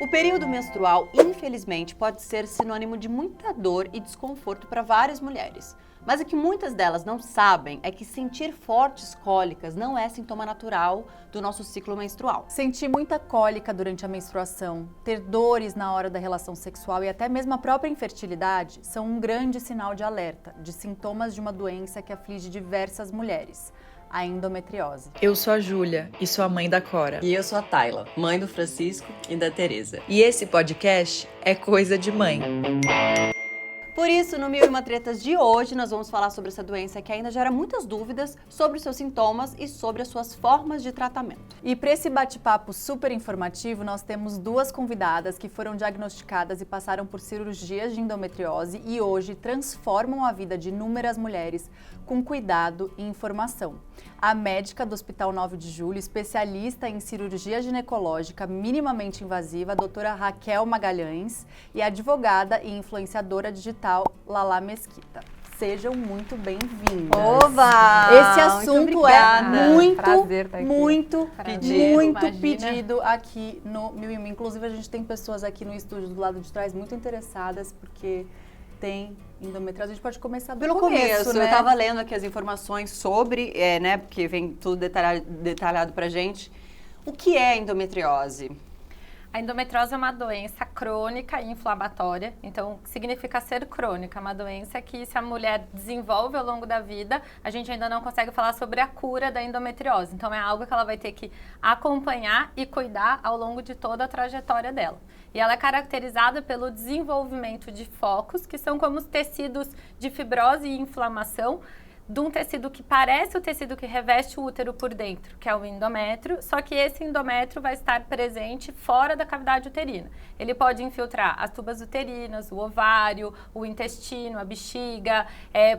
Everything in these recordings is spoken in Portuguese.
O período menstrual, infelizmente, pode ser sinônimo de muita dor e desconforto para várias mulheres. Mas o que muitas delas não sabem é que sentir fortes cólicas não é sintoma natural do nosso ciclo menstrual. Sentir muita cólica durante a menstruação, ter dores na hora da relação sexual e até mesmo a própria infertilidade são um grande sinal de alerta de sintomas de uma doença que aflige diversas mulheres, a endometriose. Eu sou a Júlia e sou a mãe da Cora. E eu sou a Tayla, mãe do Francisco e da Tereza. E esse podcast é Coisa de Mãe. Por isso, no Mil e Uma Tretas de hoje, nós vamos falar sobre essa doença que ainda gera muitas dúvidas sobre os seus sintomas e sobre as suas formas de tratamento. E para esse bate-papo super informativo, nós temos duas convidadas que foram diagnosticadas e passaram por cirurgias de endometriose e hoje transformam a vida de inúmeras mulheres com cuidado e informação. A médica do Hospital 9 de Julho, especialista em cirurgia ginecológica minimamente invasiva, a doutora Raquel Magalhães, e a advogada e influenciadora digital Lala Mesquita. Sejam muito bem-vindas. Oba! Esse assunto é muito Imagina. pedido aqui no Mil e Uma. Inclusive, a gente tem pessoas aqui no estúdio do lado de trás muito interessadas, porque tem endometriose. A gente pode começar do começo, né? Eu tava lendo aqui as informações sobre, né, porque vem tudo detalhado pra gente. O que é endometriose? A endometriose é uma doença crônica e inflamatória, então significa ser crônica, uma doença que se a mulher desenvolve ao longo da vida, a gente ainda não consegue falar sobre a cura da endometriose, então é algo que ela vai ter que acompanhar e cuidar ao longo de toda a trajetória dela. E ela é caracterizada pelo desenvolvimento de focos, que são como os tecidos de fibrose e inflamação, de um tecido que parece o tecido que reveste o útero por dentro, que é o endométrio, só que esse endométrio vai estar presente fora da cavidade uterina. Ele pode infiltrar as tubas uterinas, o ovário, o intestino, a bexiga,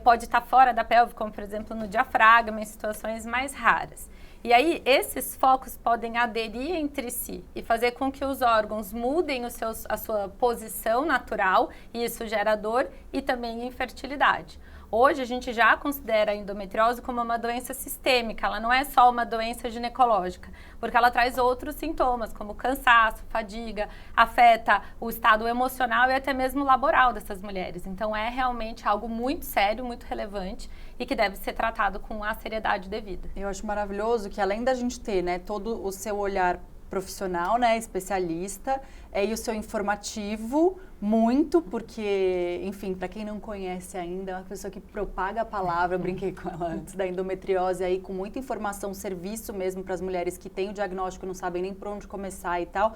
pode estar fora da pelve, como por exemplo no diafragma, em situações mais raras. E aí, esses focos podem aderir entre si e fazer com que os órgãos mudem a sua posição natural, e isso gera dor e também infertilidade. Hoje, a gente já considera a endometriose como uma doença sistêmica, ela não é só uma doença ginecológica, porque ela traz outros sintomas, como cansaço, fadiga, afeta o estado emocional e até mesmo laboral dessas mulheres. Então, é realmente algo muito sério, muito relevante e que deve ser tratado com a seriedade devida. Eu acho maravilhoso que, além da gente ter, né, todo o seu olhar profissional, né, especialista, e o seu informativo, muito, porque, enfim, para quem não conhece ainda, é uma pessoa que propaga a palavra, eu brinquei com ela antes, da endometriose, aí com muita informação, serviço mesmo para as mulheres que têm o diagnóstico e não sabem nem por onde começar e tal.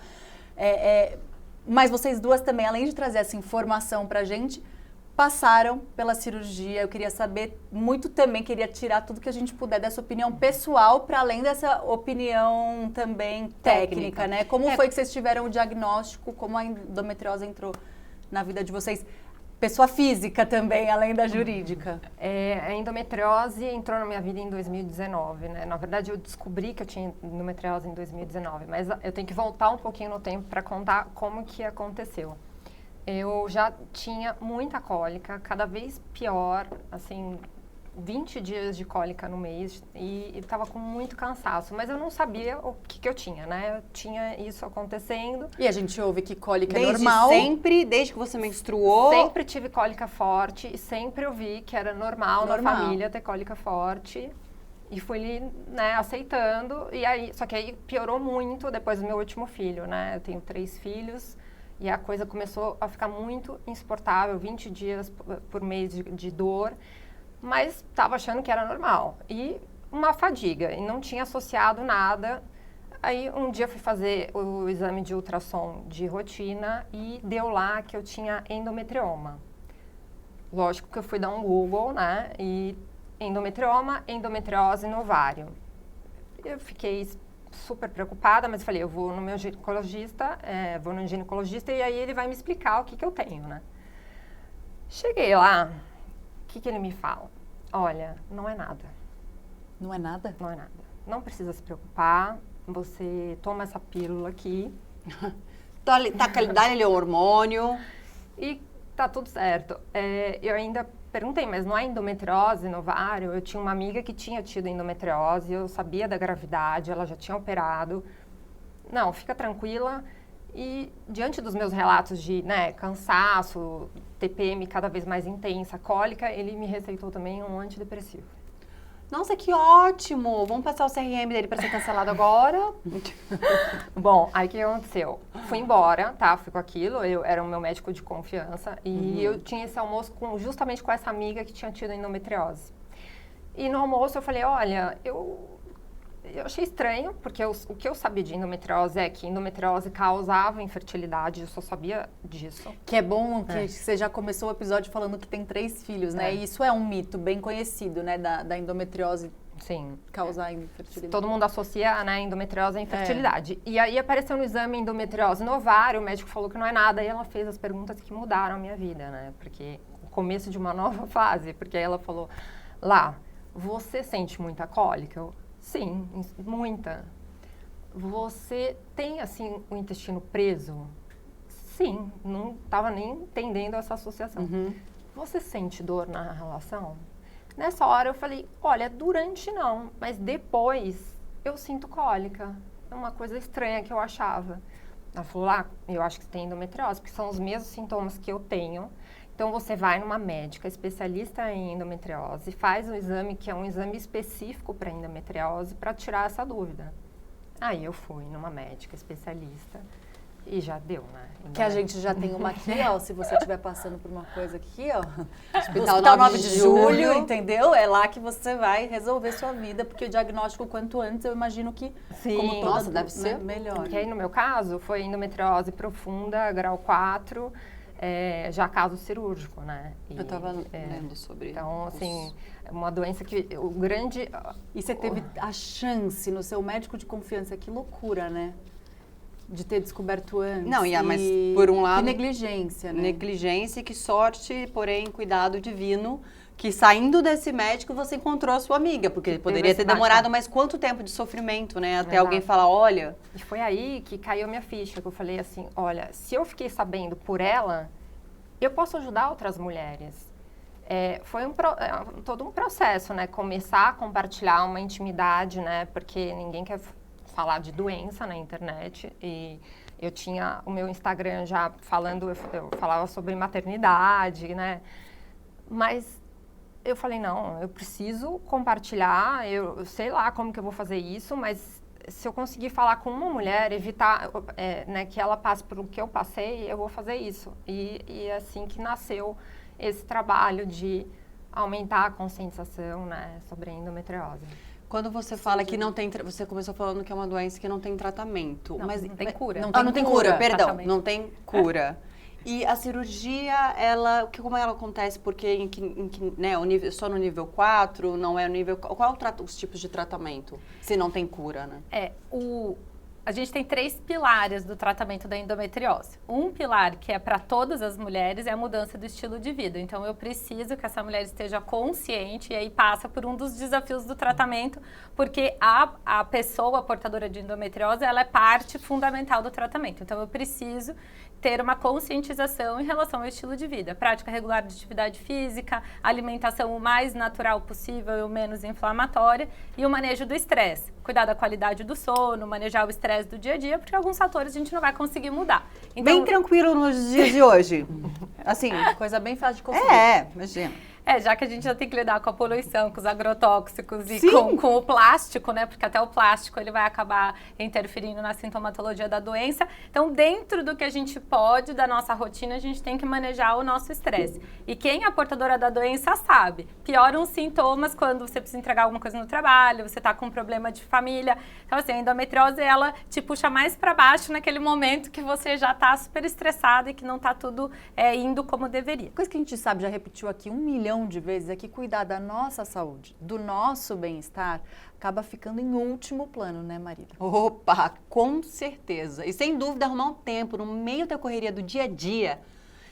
Mas vocês duas também, além de trazer essa informação para a gente, passaram pela cirurgia. Eu queria saber muito também, queria tirar tudo que a gente puder dessa opinião pessoal, para além dessa opinião também técnica, né? Como foi que vocês tiveram o diagnóstico, como a endometriose entrou na vida de vocês? Pessoa física também, além da jurídica. A endometriose entrou na minha vida em 2019, né? Na verdade, eu descobri que eu tinha endometriose em 2019, mas eu tenho que voltar um pouquinho no tempo para contar como que aconteceu. Eu já tinha muita cólica, cada vez pior, assim, 20 dias de cólica no mês e estava com muito cansaço, mas eu não sabia o que eu tinha, né? Eu tinha isso acontecendo. E a gente ouve que cólica é normal. Desde que você menstruou? Sempre tive cólica forte e sempre ouvi que era normal na família ter cólica forte. E fui, né, aceitando, e aí, só que aí piorou muito depois do meu último filho, né? Eu tenho 3 filhos. E a coisa começou a ficar muito insuportável, 20 dias por mês de dor, mas estava achando que era normal. E uma fadiga, e não tinha associado nada. Aí um dia fui fazer o exame de ultrassom de rotina e deu lá que eu tinha endometrioma. Lógico que eu fui dar um Google, né? E endometrioma, endometriose no ovário. Eu fiquei super preocupada, mas falei, eu vou no meu ginecologista, e aí ele vai me explicar o que eu tenho, né? Cheguei lá, o que ele me fala? Olha, não é nada. Não é nada? Não é nada. Não precisa se preocupar, você toma essa pílula aqui. Dá-lhe o hormônio. E tá tudo certo. Eu ainda perguntei, mas não é endometriose no ovário? Eu tinha uma amiga que tinha tido endometriose, eu sabia da gravidade, ela já tinha operado. Não, fica tranquila. E diante dos meus relatos de, né, cansaço, TPM cada vez mais intensa, cólica, ele me receitou também um antidepressivo. Nossa, que ótimo! Vamos passar o CRM dele para ser cancelado agora? Bom, aí o que aconteceu? Fui embora, tá? Fui com aquilo, eu era o meu médico de confiança e eu tinha esse almoço justamente com essa amiga que tinha tido endometriose. E no almoço eu falei, olha, eu achei estranho, porque o que eu sabia de endometriose é que endometriose causava infertilidade, eu só sabia disso. Que é bom que você já começou o episódio falando que tem 3 filhos, né? E isso é um mito bem conhecido, né? Da endometriose Sim. causar infertilidade. Todo mundo associa, né, endometriose à infertilidade. E aí apareceu no exame endometriose no ovário, o médico falou que não é nada, e ela fez as perguntas que mudaram a minha vida, né? Porque o começo de uma nova fase, porque aí ela falou, Lá, você sente muita cólica? Eu, sim, muita. Você tem, assim, o intestino preso? Sim, não estava nem entendendo essa associação. Você sente dor na relação? Nessa hora eu falei, olha, durante não, mas depois eu sinto cólica. É uma coisa estranha que eu achava. Ela falou, eu acho que você tem endometriose, porque são os mesmos sintomas que eu tenho. Então, você vai numa médica especialista em endometriose, faz um exame que é um exame específico para endometriose para tirar essa dúvida. Aí eu fui numa médica especialista e já deu, né? Que a gente já tem uma aqui, ó, se você estiver passando por uma coisa aqui, ó. Hospital 9 de Julho, entendeu? É lá que você vai resolver sua vida, porque o diagnóstico quanto antes, eu imagino que, sim, como toda, nossa, deve ser melhor. Porque aí, no meu caso, foi endometriose profunda, grau 4, já caso cirúrgico, né? E, eu estava lendo sobre isso. Então, assim, é uma doença que o grande... E você teve a chance no seu médico de confiança, que loucura, né? De ter descoberto antes. Não, mas por um lado... Que negligência, né? Negligência e que sorte, porém, cuidado divino, que saindo desse médico você encontrou a sua amiga, porque poderia ter demorado mais quanto tempo de sofrimento, né? Até alguém falar, olha... E foi aí que caiu minha ficha, que eu falei assim, olha, se eu fiquei sabendo por ela, eu posso ajudar outras mulheres. Foi todo um processo, né? Começar a compartilhar uma intimidade, né? Porque ninguém quer falar de doença na internet e eu tinha o meu Instagram já falando, eu falava sobre maternidade, né? Mas eu falei, não, eu preciso compartilhar, eu sei lá como que eu vou fazer isso, mas se eu conseguir falar com uma mulher, evitar né, que ela passe por o que eu passei, eu vou fazer isso. E é assim que nasceu esse trabalho de aumentar a conscientização, né, sobre a endometriose. Quando você fala que não tem... Você começou falando que é uma doença que não tem tratamento. Não, mas não tem cura. Não tem cura, perdão. Exatamente. Não tem cura. E a cirurgia, como ela acontece? Porque né, só no nível 4, não é no nível... Qual os tipos de tratamento, se não tem cura, né? A gente tem 3 pilares do tratamento da endometriose. Um pilar, que é para todas as mulheres, é a mudança do estilo de vida. Então, eu preciso que essa mulher esteja consciente e aí passa por um dos desafios do tratamento, porque a pessoa portadora de endometriose, ela é parte fundamental do tratamento. Então, eu preciso ter uma conscientização em relação ao estilo de vida. Prática regular de atividade física, alimentação o mais natural possível e o menos inflamatória e o manejo do estresse. Cuidar da qualidade do sono, manejar o estresse do dia a dia, porque alguns fatores a gente não vai conseguir mudar. Então, bem tranquilo nos dias de hoje. Assim, coisa bem fácil de conseguir. Imagina. Já que a gente já tem que lidar com a poluição, com os agrotóxicos e Sim. com o plástico, né? Porque até o plástico ele vai acabar interferindo na sintomatologia da doença. Então, dentro do que a gente pode, da nossa rotina, a gente tem que manejar o nosso estresse. E quem é portadora da doença sabe. Pioram os sintomas quando você precisa entregar alguma coisa no trabalho, você tá com um problema de família. Então, assim, a endometriose, ela te puxa mais para baixo naquele momento que você já tá super estressado e que não tá tudo indo como deveria. Coisa que a gente sabe, já repetiu aqui 1 milhão de vezes, é que cuidar da nossa saúde, do nosso bem-estar, acaba ficando em último plano, né, Marília? Opa, com certeza. E sem dúvida, arrumar um tempo no meio da correria do dia a dia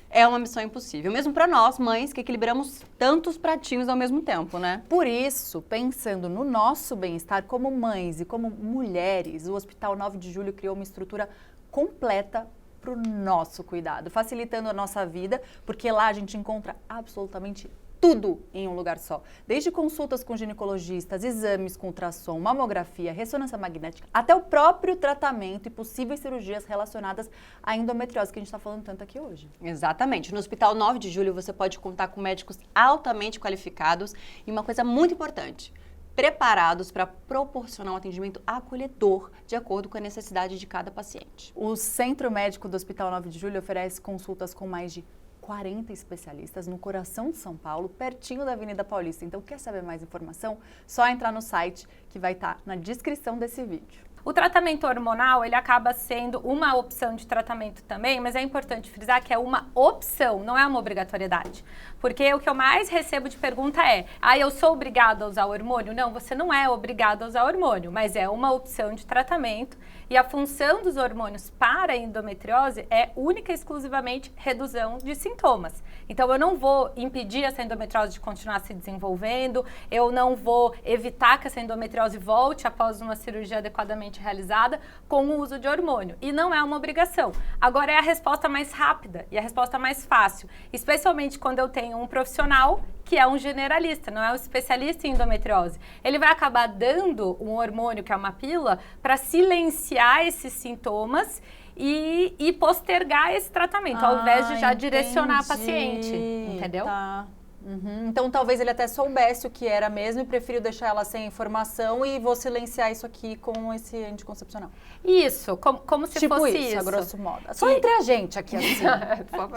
é uma missão impossível. Mesmo para nós, mães, que equilibramos tantos pratinhos ao mesmo tempo, né? Por isso, pensando no nosso bem-estar como mães e como mulheres, o Hospital 9 de Julho criou uma estrutura completa para o nosso cuidado, facilitando a nossa vida, porque lá a gente encontra absolutamente tudo em um lugar só. Desde consultas com ginecologistas, exames com ultrassom, mamografia, ressonância magnética, até o próprio tratamento e possíveis cirurgias relacionadas à endometriose, que a gente está falando tanto aqui hoje. Exatamente. No Hospital 9 de Julho você pode contar com médicos altamente qualificados e uma coisa muito importante, preparados para proporcionar um atendimento acolhedor de acordo com a necessidade de cada paciente. O Centro Médico do Hospital 9 de Julho oferece consultas com mais de 40 especialistas no coração de São Paulo, pertinho da Avenida Paulista. Então, quer saber mais informação? Só entrar no site que vai estar na descrição desse vídeo. O tratamento hormonal, ele acaba sendo uma opção de tratamento também, mas é importante frisar que é uma opção, não é uma obrigatoriedade. Porque o que eu mais recebo de pergunta é, eu sou obrigada a usar hormônio? Não, você não é obrigada a usar hormônio, mas é uma opção de tratamento e a função dos hormônios para a endometriose é única e exclusivamente redução de sintomas. Então, eu não vou impedir essa endometriose de continuar se desenvolvendo, eu não vou evitar que essa endometriose volte após uma cirurgia adequadamente realizada com o uso de hormônio. E não é uma obrigação. Agora é a resposta mais rápida e a resposta mais fácil, especialmente quando eu tenho um profissional que é um generalista, não é um especialista em endometriose. Ele vai acabar dando um hormônio, que é uma pílula, para silenciar esses sintomas e postergar esse tratamento, ao invés de já direcionar a paciente, entendeu? Tá. Uhum. Então, talvez ele até soubesse o que era mesmo e preferiu deixar ela sem informação e vou silenciar isso aqui com esse anticoncepcional. Isso, como se tipo fosse isso, a isso. grosso modo. Só entre a gente aqui, assim.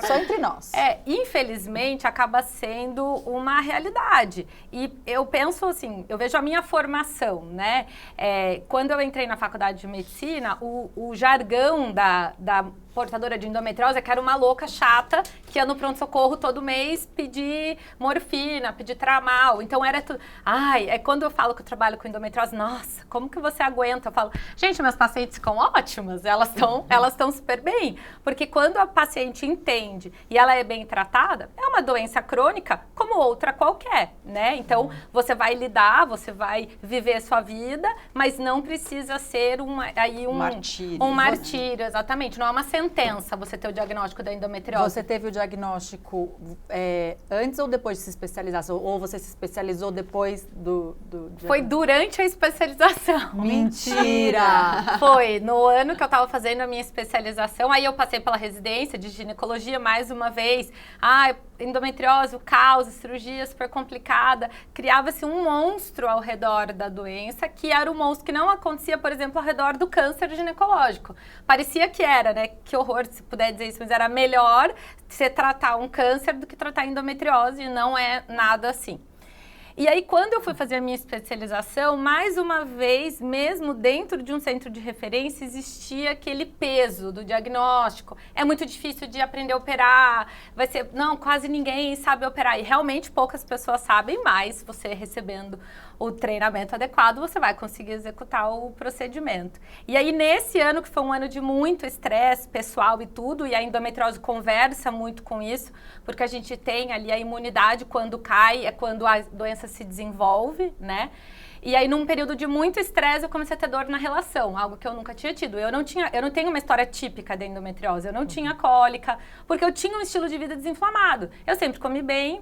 Só entre nós. Infelizmente, acaba sendo uma realidade. E eu penso assim, eu vejo a minha formação, né? Quando eu entrei na faculdade de medicina, o jargão da portadora de endometriose, que era uma louca chata, que ia no pronto-socorro todo mês pedir morfina, pedir tramal. Então era tudo. Quando eu falo que eu trabalho com endometriose, nossa, como que você aguenta? Eu falo, gente, meus pacientes ficam ótimas, elas estão super bem. Porque quando a paciente entende e ela é bem tratada, é uma doença crônica como outra qualquer, né? Então você vai lidar, você vai viver a sua vida, mas não precisa ser um martírio. Um martírio, exatamente. Não é uma sentença você ter o diagnóstico da endometriose. Você teve o diagnóstico antes ou depois de se especializar? Ou você se especializou depois do Foi durante a especialização. Mentira! Foi no ano que eu estava fazendo a minha especialização, aí eu passei pela residência de ginecologia mais uma vez. Endometriose, o caos, cirurgia super complicada. Criava-se um monstro ao redor da doença, que era um monstro que não acontecia, por exemplo, ao redor do câncer ginecológico. Parecia que era, né? Que horror, se puder dizer isso, mas era melhor você tratar um câncer do que tratar endometriose, e não é nada assim. E aí, quando eu fui fazer a minha especialização, mais uma vez, mesmo dentro de um centro de referência, existia aquele peso do diagnóstico. É muito difícil de aprender a operar, quase ninguém sabe operar. E realmente poucas pessoas sabem, mas você recebendo o treinamento adequado, você vai conseguir executar o procedimento. E aí, nesse ano, que foi um ano de muito estresse pessoal e tudo, e a endometriose conversa muito com isso, porque a gente tem ali a imunidade quando cai, é quando a doença se desenvolve, né? E aí, num período de muito estresse, eu comecei a ter dor na relação, algo que eu nunca tinha tido. Eu não tenho uma história típica da endometriose, eu não tinha cólica, porque eu tinha um estilo de vida desinflamado. Eu sempre comi bem,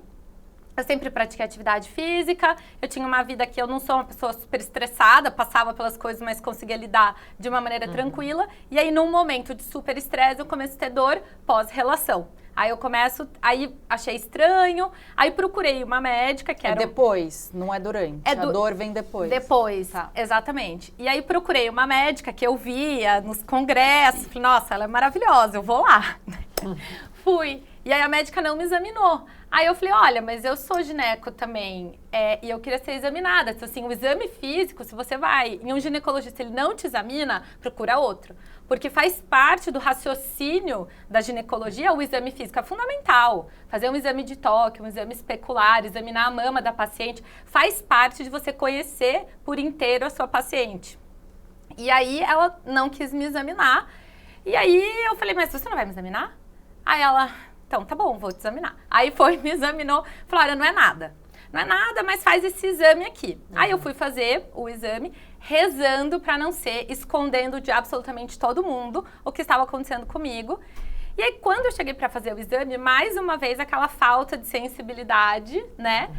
eu sempre pratiquei atividade física, eu tinha uma vida que eu não sou uma pessoa super estressada, passava pelas coisas, mas conseguia lidar de uma maneira tranquila. E aí, num momento de super estresse, eu comecei a ter dor pós-relação. Aí achei estranho, aí procurei uma médica que era... depois, não é durante, a dor vem depois. Depois, exatamente. E aí procurei uma médica que eu via nos congressos, falei, nossa, ela é maravilhosa, eu vou lá. Fui, e aí a médica não me examinou. Aí eu falei, olha, mas eu sou gineco também, e eu queria ser examinada. Então, assim, o exame físico, se você vai em um ginecologista, ele não te examina, procura outro. Porque faz parte do raciocínio da ginecologia, o exame físico é fundamental. Fazer um exame de toque, um exame especular, examinar a mama da paciente, faz parte de você conhecer por inteiro a sua paciente. E aí ela não quis me examinar, e aí eu falei, mas você não vai me examinar? Aí ela... Então, tá bom, vou te examinar. Aí foi, me examinou, falou, olha, não é nada, mas faz esse exame aqui. Aí eu fui fazer o exame, rezando para não ser, escondendo de absolutamente todo mundo o que estava acontecendo comigo. E aí, quando eu cheguei para fazer o exame, mais uma vez, aquela falta de sensibilidade, né?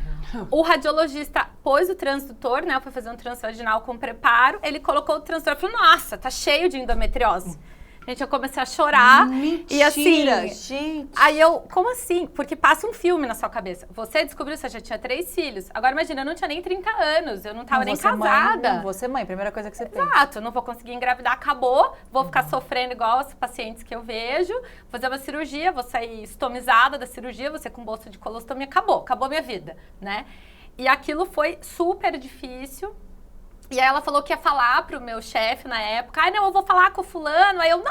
O radiologista pôs o transdutor, né? Eu fui fazer um transvaginal com preparo, ele colocou o transdutor e falou, nossa, tá cheio de endometriose. Gente, eu comecei a chorar. Mentira, e assim, gente. Aí eu, como assim? Porque passa um filme na sua cabeça. Você descobriu que você já tinha 3 filhos. Agora imagina, eu não tinha nem 30 anos, eu não tava nem casada. Você mãe, primeira coisa que você pensa. Exato, eu não vou conseguir engravidar, acabou. Vou ficar sofrendo igual os pacientes que eu vejo. Vou fazer uma cirurgia, vou sair estomizada da cirurgia, vou ser com bolsa de colostomia, acabou minha vida, né? E aquilo foi super difícil. E aí ela falou que ia falar pro meu chefe na época, não, eu vou falar com o fulano. Aí eu,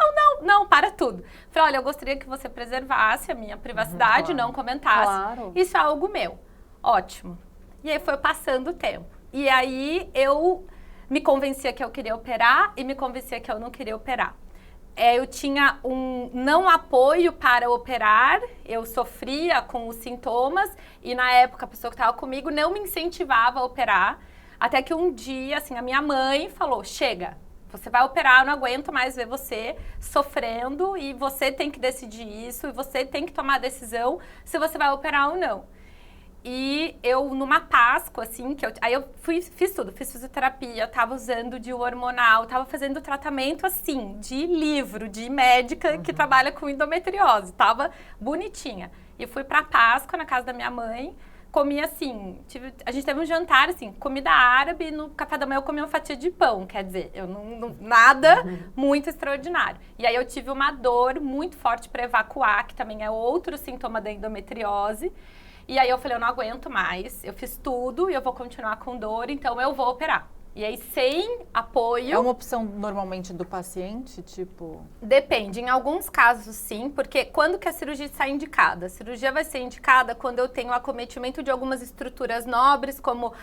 não, para tudo. Falei, olha, eu gostaria que você preservasse a minha privacidade, claro. não comentasse. Claro. Isso é algo meu. Ótimo. E aí foi passando o tempo. E aí eu me convencia que eu queria operar e me convencia que eu não queria operar. Eu tinha um não apoio para operar, eu sofria com os sintomas e na época a pessoa que estava comigo não me incentivava a operar. Até que um dia, assim, a minha mãe falou, chega, você vai operar, eu não aguento mais ver você sofrendo e você tem que decidir isso e você tem que tomar a decisão se você vai operar ou não. E eu, numa Páscoa, assim, aí eu fiz tudo, fiz fisioterapia, tava usando DIU hormonal, tava fazendo tratamento, assim, de livro, de médica que trabalha com endometriose, tava bonitinha. E fui pra Páscoa, na casa da minha mãe, comi assim, a gente teve um jantar, assim, comida árabe, no café da manhã eu comi uma fatia de pão, quer dizer, eu nada muito extraordinário. E aí eu tive uma dor muito forte para evacuar, que também é outro sintoma da endometriose. E aí eu falei, eu não aguento mais, eu fiz tudo e eu vou continuar com dor, então eu vou operar. E aí, sem apoio... É uma opção normalmente do paciente, tipo... Depende. Em alguns casos, sim, porque quando que a cirurgia está indicada? A cirurgia vai ser indicada quando eu tenho acometimento de algumas estruturas nobres, como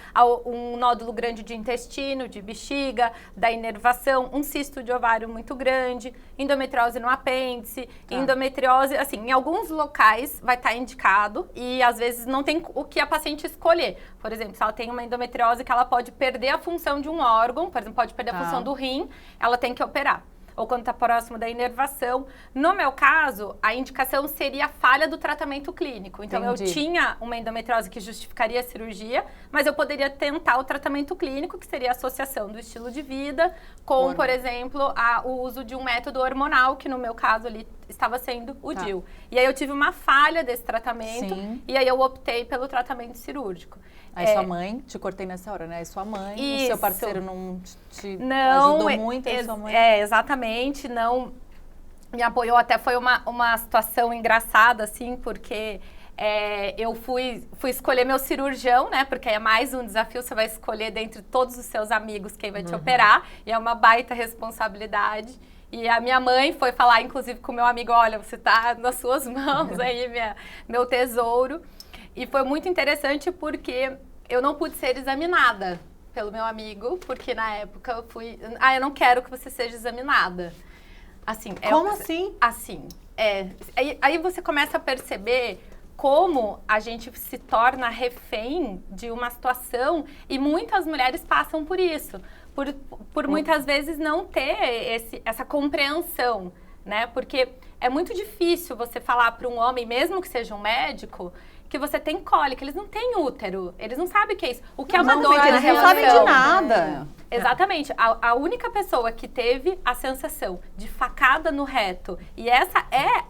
um nódulo grande de intestino, de bexiga, da inervação, um cisto de ovário muito grande, endometriose no apêndice, endometriose... Assim, em alguns locais vai estar indicado e, às vezes, não tem o que a paciente escolher. Por exemplo, se ela tem uma endometriose que ela pode perder a função de um órgão, por exemplo, pode perder a função do rim, ela tem que operar. Ou quando está próximo da inervação. No meu caso, a indicação seria a falha do tratamento clínico. Então, eu tinha uma endometriose que justificaria a cirurgia, mas eu poderia tentar o tratamento clínico, que seria a associação do estilo de vida com, por exemplo, o uso de um método hormonal, que no meu caso ali estava sendo o DIU. E aí eu tive uma falha desse tratamento, e aí eu optei pelo tratamento cirúrgico. Aí sua mãe, te cortei nessa hora, né? Aí sua mãe, o seu parceiro não te ajudou muito, aí sua mãe... Exatamente, não me apoiou. Até foi uma situação engraçada, assim, porque eu fui escolher meu cirurgião, né? Porque aí é mais um desafio, você vai escolher dentre todos os seus amigos quem vai te operar, e é uma baita responsabilidade. E a minha mãe foi falar, inclusive, com o meu amigo, olha, você tá nas suas mãos aí, meu tesouro. E foi muito interessante porque eu não pude ser examinada pelo meu amigo, porque na época eu fui... eu não quero que você seja examinada. Assim, Como assim? Assim, aí você começa a perceber como a gente se torna refém de uma situação e muitas mulheres passam por isso. Por muitas vezes não ter essa compreensão, né? Porque é muito difícil você falar para um homem, mesmo que seja um médico, que você tem cólica. Eles não têm útero, eles não sabem o que é isso. O que é uma dor na eles não sabem de nada. Exatamente. A única pessoa que teve a sensação de facada no reto, e essa é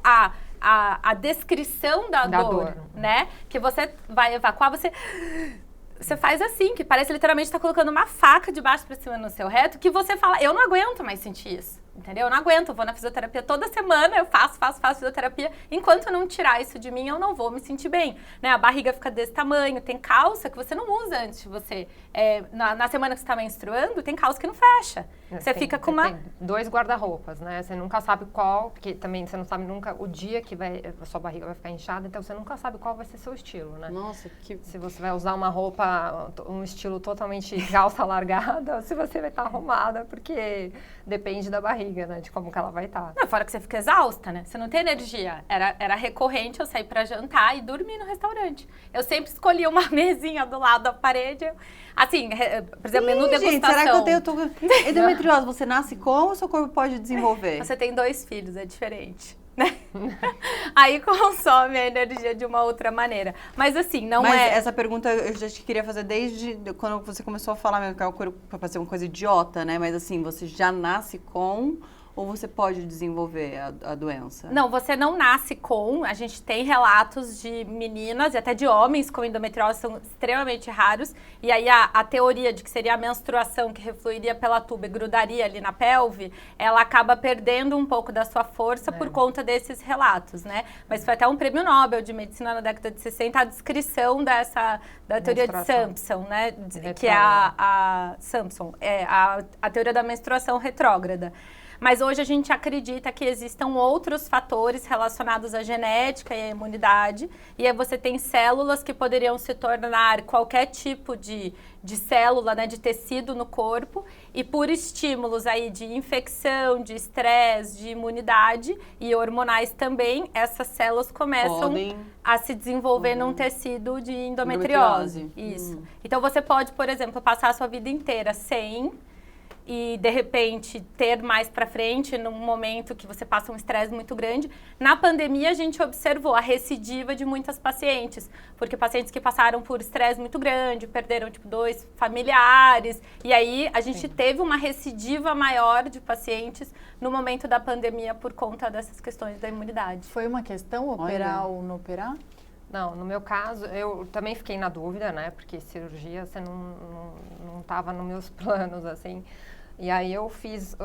a descrição da dor, né? Que você vai evacuar, você faz assim, que parece literalmente estar colocando uma faca de baixo para cima no seu reto, que você fala, eu não aguento mais sentir isso, entendeu? Eu não aguento, eu vou na fisioterapia toda semana, eu faço fisioterapia, enquanto eu não tirar isso de mim, eu não vou me sentir bem, né? A barriga fica desse tamanho, tem calça que você não usa antes de você, na semana que você está menstruando, tem calça que não fecha. Você fica com uma... Tem 2 guarda-roupas, né? Você nunca sabe qual, porque também você não sabe nunca o dia que a sua barriga vai ficar inchada, então você nunca sabe qual vai ser seu estilo, né? Nossa, se você vai usar uma roupa, um estilo totalmente calça largada, ou se você vai estar arrumada, porque depende da barriga, né? De como que ela vai estar. Não, fora que você fica exausta, né? Você não tem energia. Era recorrente eu sair pra jantar e dormir no restaurante. Eu sempre escolhia uma mesinha do lado da parede. Assim, por exemplo, menu degustação. Gente, será que eu tenho endometriose? Você nasce com ou seu corpo pode desenvolver? Você tem 2 filhos, é diferente. né? Aí consome a energia de uma outra maneira. Mas assim, não Mas é... essa pergunta eu já te queria fazer desde quando você começou a falar mesmo, que é uma coisa pra fazer uma coisa idiota, né? Mas assim, você já nasce com ou você pode desenvolver a doença? Não, você não nasce com. A gente tem relatos de meninas e até de homens com endometriose, são extremamente raros. E aí a teoria de que seria a menstruação que refluiria pela tuba e grudaria ali na pelve, ela acaba perdendo um pouco da sua força por conta desses relatos, né? Mas foi até um prêmio Nobel de medicina na década de 60 a descrição da teoria de Sampson, né? Que é a Sampson, a teoria da menstruação retrógrada. Mas hoje a gente acredita que existam outros fatores relacionados à genética e à imunidade. E aí você tem células que poderiam se tornar qualquer tipo de célula, né, de tecido no corpo. E por estímulos aí de infecção, de estresse, de imunidade e hormonais também, essas células começam a se desenvolver num tecido de endometriose. Isso. Então você pode, por exemplo, passar a sua vida inteira sem... e, de repente, ter mais para frente, num momento que você passa um estresse muito grande. Na pandemia, a gente observou a recidiva de muitas pacientes, porque pacientes que passaram por estresse muito grande, perderam, tipo, 2 familiares, e aí a gente teve uma recidiva maior de pacientes no momento da pandemia por conta dessas questões da imunidade. Foi uma questão operar ou não operar? Não, no meu caso, eu também fiquei na dúvida, né? Porque cirurgia, você não estava nos meus planos, assim. E aí eu fiz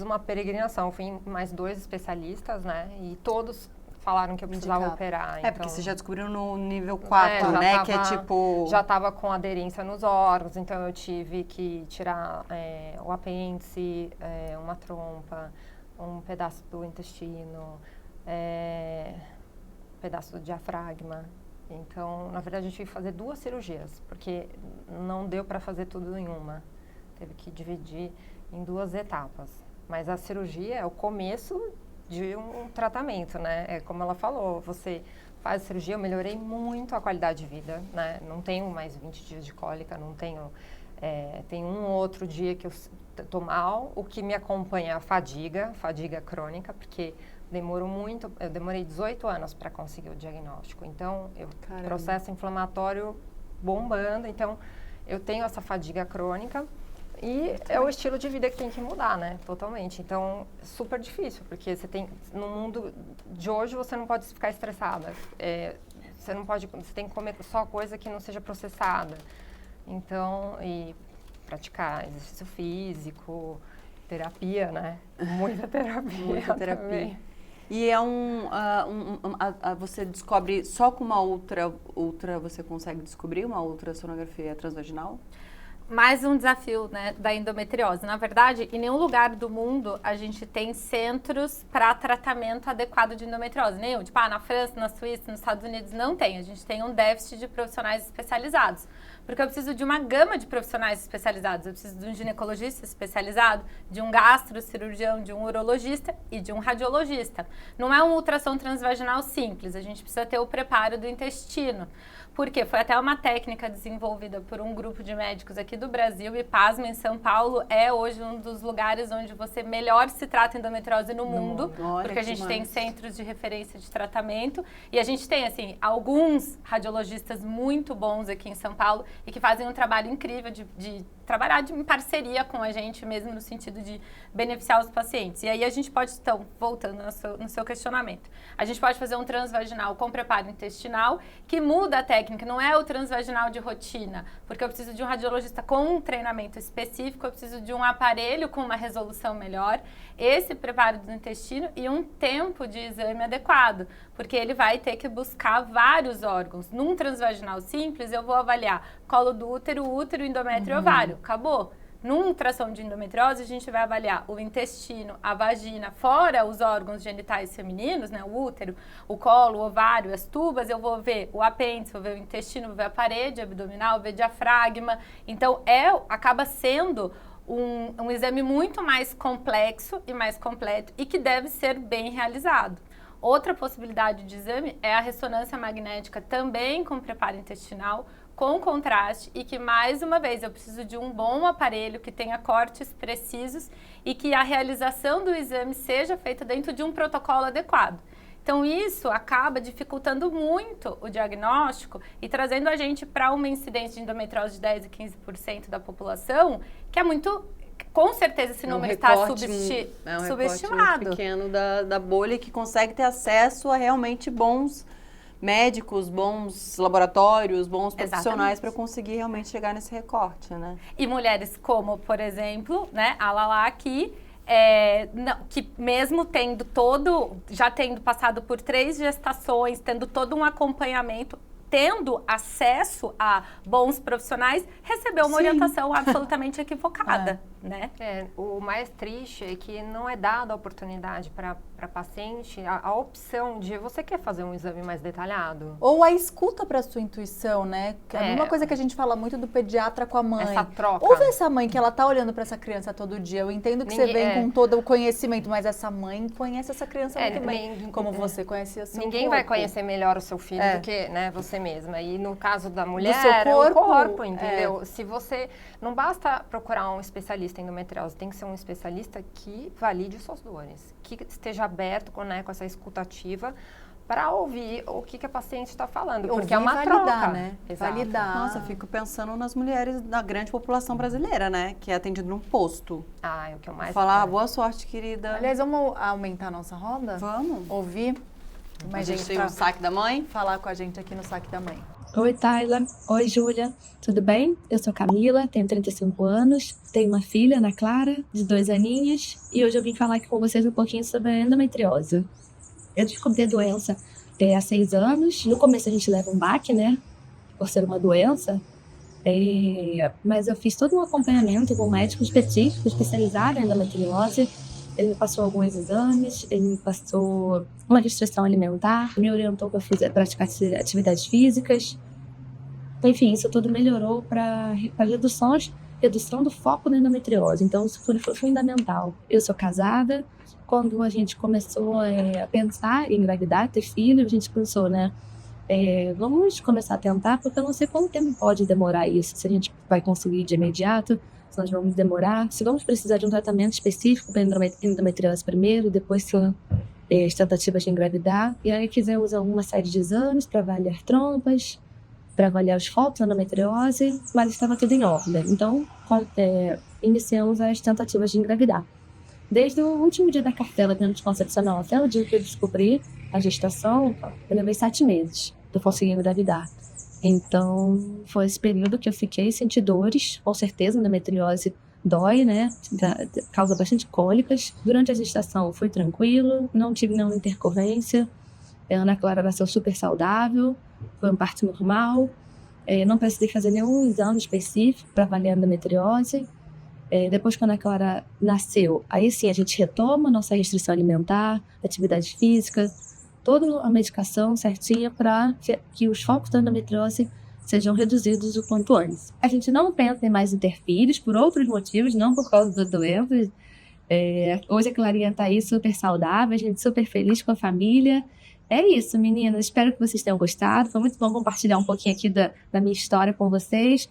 uma peregrinação, fui em mais 2 especialistas, né? E todos falaram que eu precisava operar. Então... porque você já descobriu no nível 4, né? Que é tipo... Já estava com aderência nos órgãos, então eu tive que tirar o apêndice, uma trompa, um pedaço do intestino, pedaço do diafragma. Então, na verdade, eu tive que fazer 2 cirurgias, porque não deu para fazer tudo em uma. Teve que dividir em 2 etapas. Mas a cirurgia é o começo de um tratamento, né? É como ela falou, você faz a cirurgia, eu melhorei muito a qualidade de vida, né? Não tenho mais 20 dias de cólica, não tenho... tem um ou outro dia que eu tô mal. O que me acompanha é a fadiga crônica, porque... eu demorei 18 anos para conseguir o diagnóstico. Então, processo inflamatório bombando. Então, eu tenho essa fadiga crônica e é o estilo de vida que tem que mudar, né? Totalmente. Então, super difícil, porque no mundo de hoje, você não pode ficar estressada. Você tem que comer só coisa que não seja processada. Então, e praticar exercício físico, terapia, né? Muita terapia. Muita terapia. Também. E é você descobre só com uma outra você consegue descobrir uma ultrassonografia transvaginal? Mais um desafio, né, da endometriose. Na verdade, em nenhum lugar do mundo a gente tem centros para tratamento adequado de endometriose. Nenhum. Tipo, na França, na Suíça, nos Estados Unidos não tem. A gente tem um déficit de profissionais especializados. Porque eu preciso de uma gama de profissionais especializados. Eu preciso de um ginecologista especializado, de um gastrocirurgião, de um urologista e de um radiologista. Não é um ultrassom transvaginal simples. A gente precisa ter o preparo do intestino. Porque foi até uma técnica desenvolvida por um grupo de médicos aqui do Brasil e, pasmem, São Paulo é hoje um dos lugares onde você melhor se trata endometriose no mundo, porque a gente tem centros de referência de tratamento e a gente tem, assim, alguns radiologistas muito bons aqui em São Paulo e que fazem um trabalho incrível de trabalhar em parceria com a gente mesmo no sentido de beneficiar os pacientes. E aí a gente pode, então, voltando no seu questionamento, a gente pode fazer um transvaginal com preparo intestinal que muda a técnica, não é o transvaginal de rotina, porque eu preciso de um radiologista com um treinamento específico, eu preciso de um aparelho com uma resolução melhor, esse preparo do intestino e um tempo de exame adequado, porque ele vai ter que buscar vários órgãos. Num transvaginal simples, eu vou avaliar colo do útero, endométrio e ovário. Acabou. Num ultrassom de endometriose, a gente vai avaliar o intestino, a vagina, fora os órgãos genitais femininos, né? O útero, o colo, o ovário, as tubas. Eu vou ver o apêndice, vou ver o intestino, vou ver a parede abdominal, vou ver diafragma. Então, acaba sendo um exame muito mais complexo e mais completo e que deve ser bem realizado. Outra possibilidade de exame é a ressonância magnética, também com preparo intestinal, com contraste e que, mais uma vez, eu preciso de um bom aparelho que tenha cortes precisos e que a realização do exame seja feita dentro de um protocolo adequado. Então, isso acaba dificultando muito o diagnóstico e trazendo a gente para uma incidência de endometriose de 10% e 15% da população, que é muito... Com certeza esse número está subestimado. Muito pequeno da bolha que consegue ter acesso a realmente bons médicos, bons laboratórios, bons profissionais para conseguir realmente chegar nesse recorte, né? E mulheres como, por exemplo, né, a Lala aqui, que mesmo já tendo passado por 3 gestações, tendo todo um acompanhamento, tendo acesso a bons profissionais, recebeu uma orientação absolutamente equivocada, né? O mais triste é que não é dada a oportunidade para paciente a opção de você quer fazer um exame mais detalhado? Ou a escuta para sua intuição, né? Que é a mesma coisa que a gente fala muito do pediatra com a mãe. Essa troca. Ouve essa mãe que ela tá olhando para essa criança todo dia. Eu entendo que você vem com todo o conhecimento, mas essa mãe conhece essa criança muito bem, como você conhece o seu Ninguém corpo. vai conhecer melhor o seu filho do que, né, você mesma. E no caso da mulher, seu corpo, o corpo, entendeu? Se você... Não basta procurar um especialista em endometriose, tem que ser um especialista que valide suas dores, que esteja aberto com essa escutativa para ouvir o que a paciente está falando, porque é uma validar, troca, né? Exato. Validar. Nossa, eu fico pensando nas mulheres da grande população brasileira, né? Que é atendido num posto. É o que eu mais... Falar, boa sorte, querida. Aliás, vamos aumentar a nossa roda? Vamos. Ouvir mais A gente gente tem pra o saque da mãe. falar com a gente aqui no Saque da Mãe. Oi, Tayla. Oi, Júlia. Tudo bem? Eu sou Camila, tenho 35 anos, tenho uma filha, Ana Clara, de 2 aninhos, e hoje eu vim falar aqui com vocês um pouquinho sobre a endometriose. Eu descobri a doença há 6 anos. No começo a gente leva um baque, né? Por ser uma doença. Mas eu fiz todo um acompanhamento com um médico específico, especializado em endometriose. Ele me passou alguns exames, ele me passou uma restrição alimentar, me orientou para praticar atividades físicas. Enfim, isso tudo melhorou para a redução do foco da endometriose. Então, isso foi fundamental. Eu sou casada. Quando a gente começou a pensar em engravidar, ter filho, a gente pensou, né? Vamos começar a tentar, porque eu não sei quanto tempo pode demorar isso. Se a gente vai conseguir de imediato, se nós vamos demorar, se vamos precisar de um tratamento específico para endometriose primeiro, depois as tentativas de engravidar. E aí fizemos uma série de exames para avaliar trompas, para avaliar os focos da endometriose, mas estava tudo em ordem. Então, iniciamos as tentativas de engravidar. Desde o último dia da cartela de anticoncepcional até o dia que eu descobri a gestação, eu levei 7 meses para eu conseguir engravidar. Então, foi esse período que eu fiquei, senti dores, com certeza, a endometriose dói, né? Causa bastante cólicas. Durante a gestação foi tranquilo, não tive nenhuma intercorrência. A Ana Clara nasceu super saudável, foi um parto normal. Não precisei fazer nenhum exame específico para avaliar a endometriose. Depois que a Ana Clara nasceu, aí sim a gente retoma nossa restrição alimentar, atividade física, toda a medicação certinha para que os focos da endometriose sejam reduzidos o quanto antes. A gente não pensa em mais em ter filhos por outros motivos, não por causa da doença. Hoje a Clarinha está aí super saudável, a gente super feliz com a família. É isso, meninas. Espero que vocês tenham gostado. Foi muito bom compartilhar um pouquinho aqui da minha história com vocês.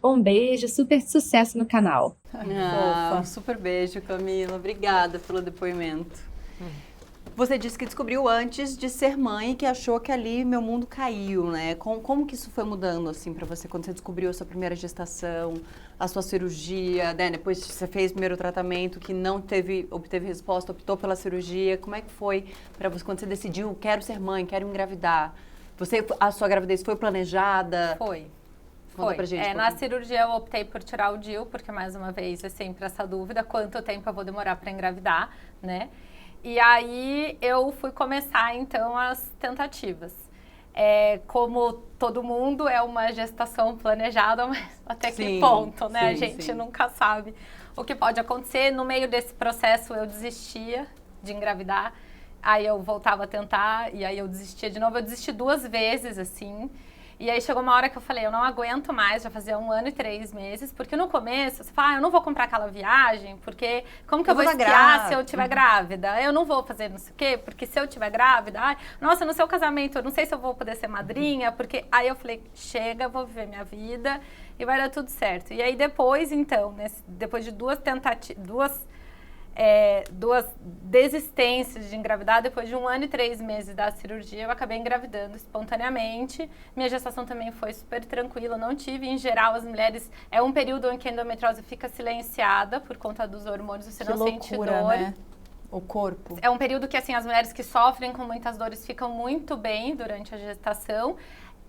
Um beijo, super sucesso no canal. Um super beijo, Camila. Obrigada pelo depoimento. Você disse que descobriu antes de ser mãe, que achou que ali meu mundo caiu, né? Como que isso foi mudando, assim, pra você, quando você descobriu a sua primeira gestação, a sua cirurgia, né? Depois você fez o primeiro tratamento que não obteve resposta, optou pela cirurgia. Como é que foi pra você, quando você decidiu, quero ser mãe, quero engravidar? A sua gravidez foi planejada? Foi. Conta pra gente. Na cirurgia eu optei por tirar o DIU, porque mais uma vez é sempre essa dúvida, quanto tempo eu vou demorar pra engravidar, né? E aí eu fui começar, então, as tentativas. Como todo mundo, é uma gestação planejada, mas até que ponto, né? A gente nunca sabe o que pode acontecer. No meio desse processo, eu desistia de engravidar. Aí eu voltava a tentar, e aí eu desistia de novo. Eu desisti 2 vezes, assim. E aí chegou uma hora que eu falei, eu não aguento mais, já fazia 1 ano e 3 meses, porque no começo você fala, eu não vou comprar aquela viagem, porque como que eu vou esquiar se eu estiver grávida? Eu não vou fazer não sei o quê, porque se eu estiver grávida, ai, nossa, no seu casamento, eu não sei se eu vou poder ser madrinha, porque aí eu falei, chega, vou viver minha vida e vai dar tudo certo. E aí depois, então, depois de duas desistências de engravidar, depois de 1 ano e 3 meses da cirurgia, eu acabei engravidando espontaneamente. Minha gestação também foi super tranquila, não tive. Em geral, as mulheres, é um período em que a endometriose fica silenciada por conta dos hormônios, você não sente dor. Né? O corpo. É um período que, assim, as mulheres que sofrem com muitas dores ficam muito bem durante a gestação.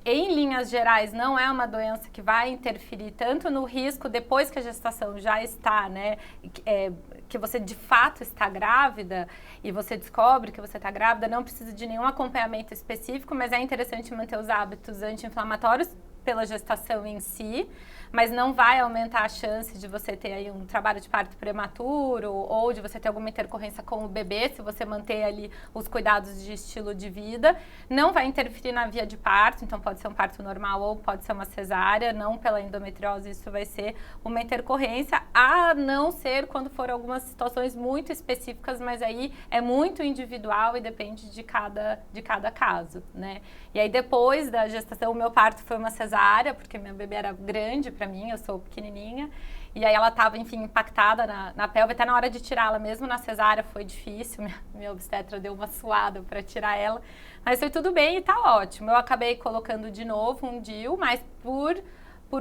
Em linhas gerais, não é uma doença que vai interferir tanto no risco depois que a gestação já está, né? Que você de fato está grávida e você descobre que você está grávida, não precisa de nenhum acompanhamento específico, mas é interessante manter os hábitos anti-inflamatórios pela gestação em si, mas não vai aumentar a chance de você ter aí um trabalho de parto prematuro ou de você ter alguma intercorrência com o bebê, se você manter ali os cuidados de estilo de vida. Não vai interferir na via de parto, então pode ser um parto normal ou pode ser uma cesárea, não pela endometriose, isso vai ser uma intercorrência, a não ser quando for algumas situações muito específicas, mas aí é muito individual e depende de cada caso, né? E aí depois da gestação, o meu parto foi uma cesárea, porque minha bebê era grande para mim, eu sou pequenininha, e aí ela estava, enfim, impactada na pelve, até na hora de tirá-la, mesmo na cesárea foi difícil, minha obstetra deu uma suada para tirar ela, mas foi tudo bem e tá ótimo. Eu acabei colocando de novo um DIU, mas por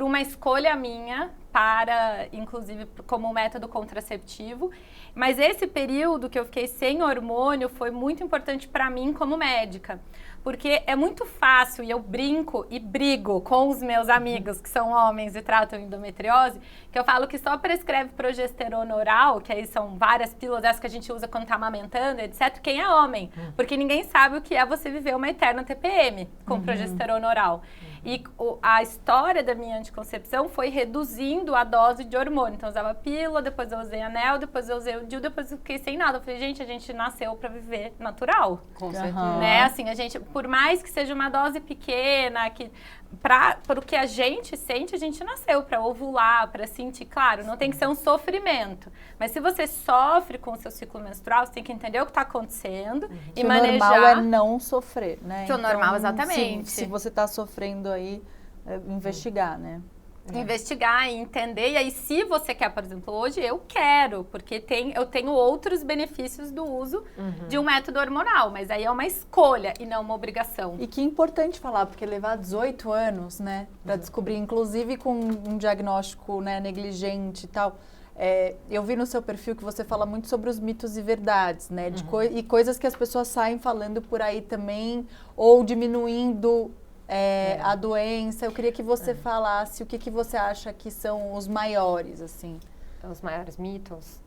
uma escolha minha, para, inclusive, como um método contraceptivo. Mas esse período que eu fiquei sem hormônio foi muito importante para mim como médica. Porque é muito fácil, e eu brinco e brigo com os meus amigos que são homens e tratam endometriose, que eu falo que só prescreve progesterona oral, que aí são várias pílulas, essas que a gente usa quando tá amamentando, etc., quem é homem. Porque ninguém sabe o que é você viver uma eterna TPM com progesterona oral. E a história da minha anticoncepção foi reduzindo a dose de hormônio. Então, eu usava pílula, depois eu usei anel, depois eu usei o DIU, depois eu fiquei sem nada. Eu falei, gente, a gente nasceu pra viver natural. Com certeza. Né? Assim, a gente, por mais que seja uma dose pequena, para o que a gente sente, a gente nasceu para ovular, para sentir. Claro, não tem que ser um sofrimento. Mas se você sofre com o seu ciclo menstrual, você tem que entender o que está acontecendo e que manejar. O normal é não sofrer, né? Que o normal, exatamente. Se você está sofrendo aí, investigar, né? Investigar e entender. E aí, se você quer, por exemplo, hoje, eu quero, porque eu tenho outros benefícios do uso de um método hormonal, mas aí é uma escolha e não uma obrigação. E que é importante falar, porque levar 18 anos, né, para descobrir, inclusive com um diagnóstico, né, negligente e tal. Eu vi no seu perfil que você fala muito sobre os mitos e verdades, né, e coisas que as pessoas saem falando por aí também, ou diminuindo a doença. Eu queria que você falasse o que você acha que são os maiores, assim. Então, os maiores mitos.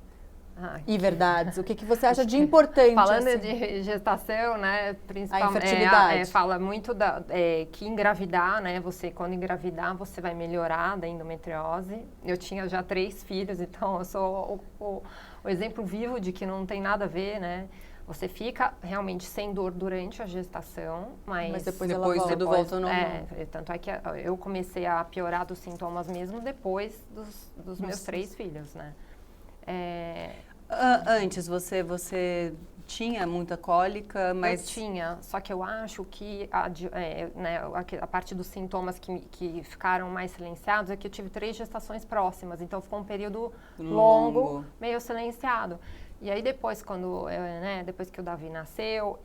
E verdades. O que você acha de importante? Falando assim? de gestação, né, principalmente, a infertilidade. fala muito que engravidar, né, você quando engravidar, você vai melhorar da endometriose. Eu tinha já 3 filhos, então eu sou o exemplo vivo de que não tem nada a ver, né. Você fica realmente sem dor durante a gestação, mas depois tudo volta ao normal. Tanto é que eu comecei a piorar dos sintomas mesmo depois dos meus 3 filhos, né. Antes, você tinha muita cólica, mas... Eu tinha, só que eu acho que a parte dos sintomas que ficaram mais silenciados é que eu tive 3 gestações próximas, então ficou um período longo meio silenciado. E aí depois, depois que o Davi nasceu,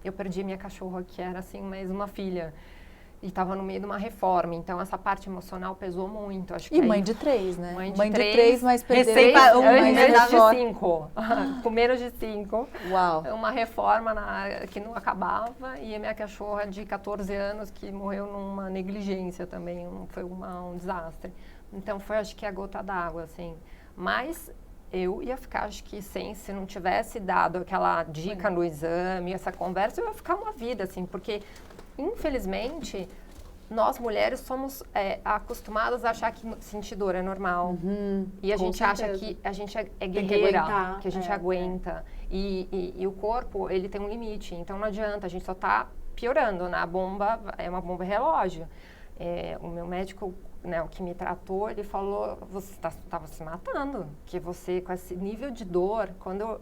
eu perdi minha cachorra, que era assim, mais uma filha. E estava no meio de uma reforma, então essa parte emocional pesou muito. Acho que mãe de 3, né? Mãe de 3, mas perdeu menos de 5. Com menos de 5. Uau. Uma reforma que não acabava, e a minha cachorra de 14 anos que morreu numa negligência também, foi um desastre. Então foi, acho que a gota d'água, assim. Mas eu ia ficar, acho que se não tivesse dado aquela dica no exame, essa conversa, eu ia ficar uma vida, assim, porque infelizmente nós mulheres somos acostumadas a achar que sentir dor é normal. E a gente acha que a gente é guerreira, que a gente aguenta. E o corpo, ele tem um limite, então não adianta, a gente só está piorando, né? A bomba é uma bomba relógio. O meu médico, né, o que me tratou, ele falou, você estava se matando, que você, com esse nível de dor, quando eu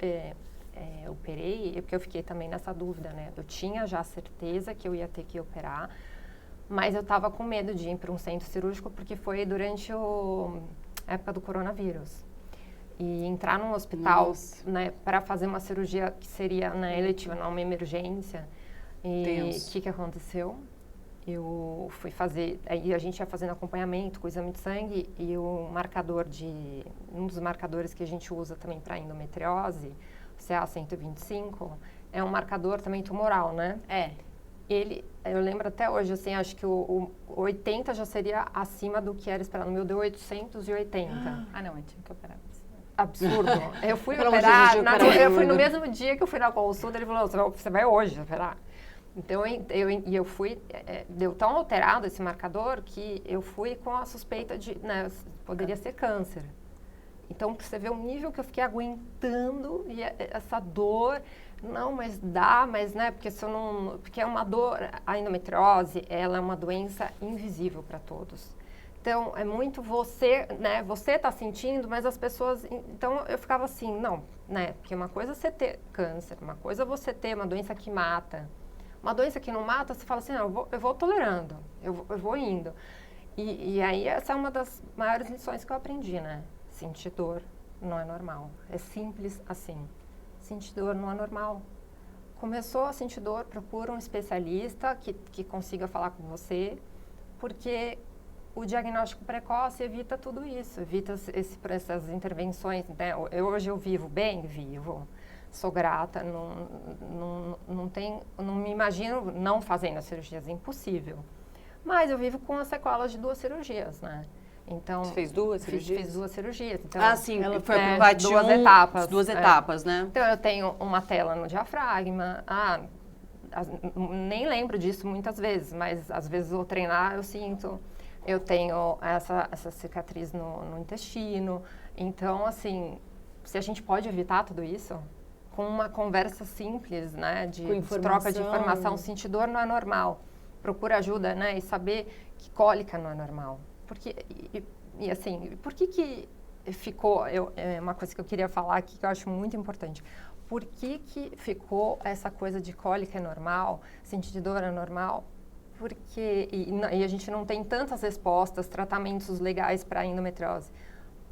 operei, porque eu fiquei também nessa dúvida, né? Eu tinha já certeza que eu ia ter que operar, mas eu estava com medo de ir para um centro cirúrgico, porque foi durante a época do coronavírus. E entrar num hospital, né, para fazer uma cirurgia que seria, né, eletiva, não uma emergência. E o que aconteceu? Eu fui fazer, aí a gente ia fazendo acompanhamento com o exame de sangue e o marcador um dos marcadores que a gente usa também para endometriose, o CA-125, é um marcador também tumoral, né? Eu lembro até hoje, assim, acho que o 80 já seria acima do que era esperado. O meu deu 880. Não, eu tinha que operar. Absurdo. Eu fui operar, eu fui no mesmo dia que eu fui na consulta, ele falou, você vai hoje operar. Então, eu fui, deu tão alterado esse marcador que eu fui com a suspeita de, né, poderia ser câncer. Então, você vê o nível que eu fiquei aguentando e essa dor, mas né, porque é uma dor, a endometriose, ela é uma doença invisível para todos. Então, é muito você, né, você tá sentindo, mas as pessoas, então eu ficava assim, não, né, porque uma coisa é você ter câncer, uma coisa é você ter uma doença que mata. Uma doença que não mata, você fala assim, não, eu vou tolerando, eu vou indo. E aí essa é uma das maiores lições que eu aprendi, né? Sentir dor não é normal. É simples assim. Sentir dor não é normal. Começou a sentir dor, procura um especialista que consiga falar com você, porque o diagnóstico precoce evita tudo isso, evita essas intervenções. Né? Hoje eu vivo bem? Vivo. Sou grata, não me imagino não fazendo as cirurgias, é impossível. Mas eu vivo com as sequelas de 2 cirurgias, né? Então, você fez 2 cirurgias? Fiz 2 cirurgias. Então, sim, ela foi né, parte 2 etapas. 2 etapas, né? Então, eu tenho uma tela no diafragma. Nem lembro disso muitas vezes, mas às vezes eu vou treinar, eu sinto. Eu tenho essa cicatriz no intestino. Então, assim, se a gente pode evitar tudo isso, com uma conversa simples, né, de troca de informação, sentir dor não é normal. Procura ajuda, né, e saber que cólica não é normal. Porque, e assim, por que ficou, é uma coisa que eu queria falar aqui que eu acho muito importante. Por que ficou essa coisa de cólica é normal, sentir dor é normal? Porque, e a gente não tem tantas respostas, tratamentos legais para endometriose.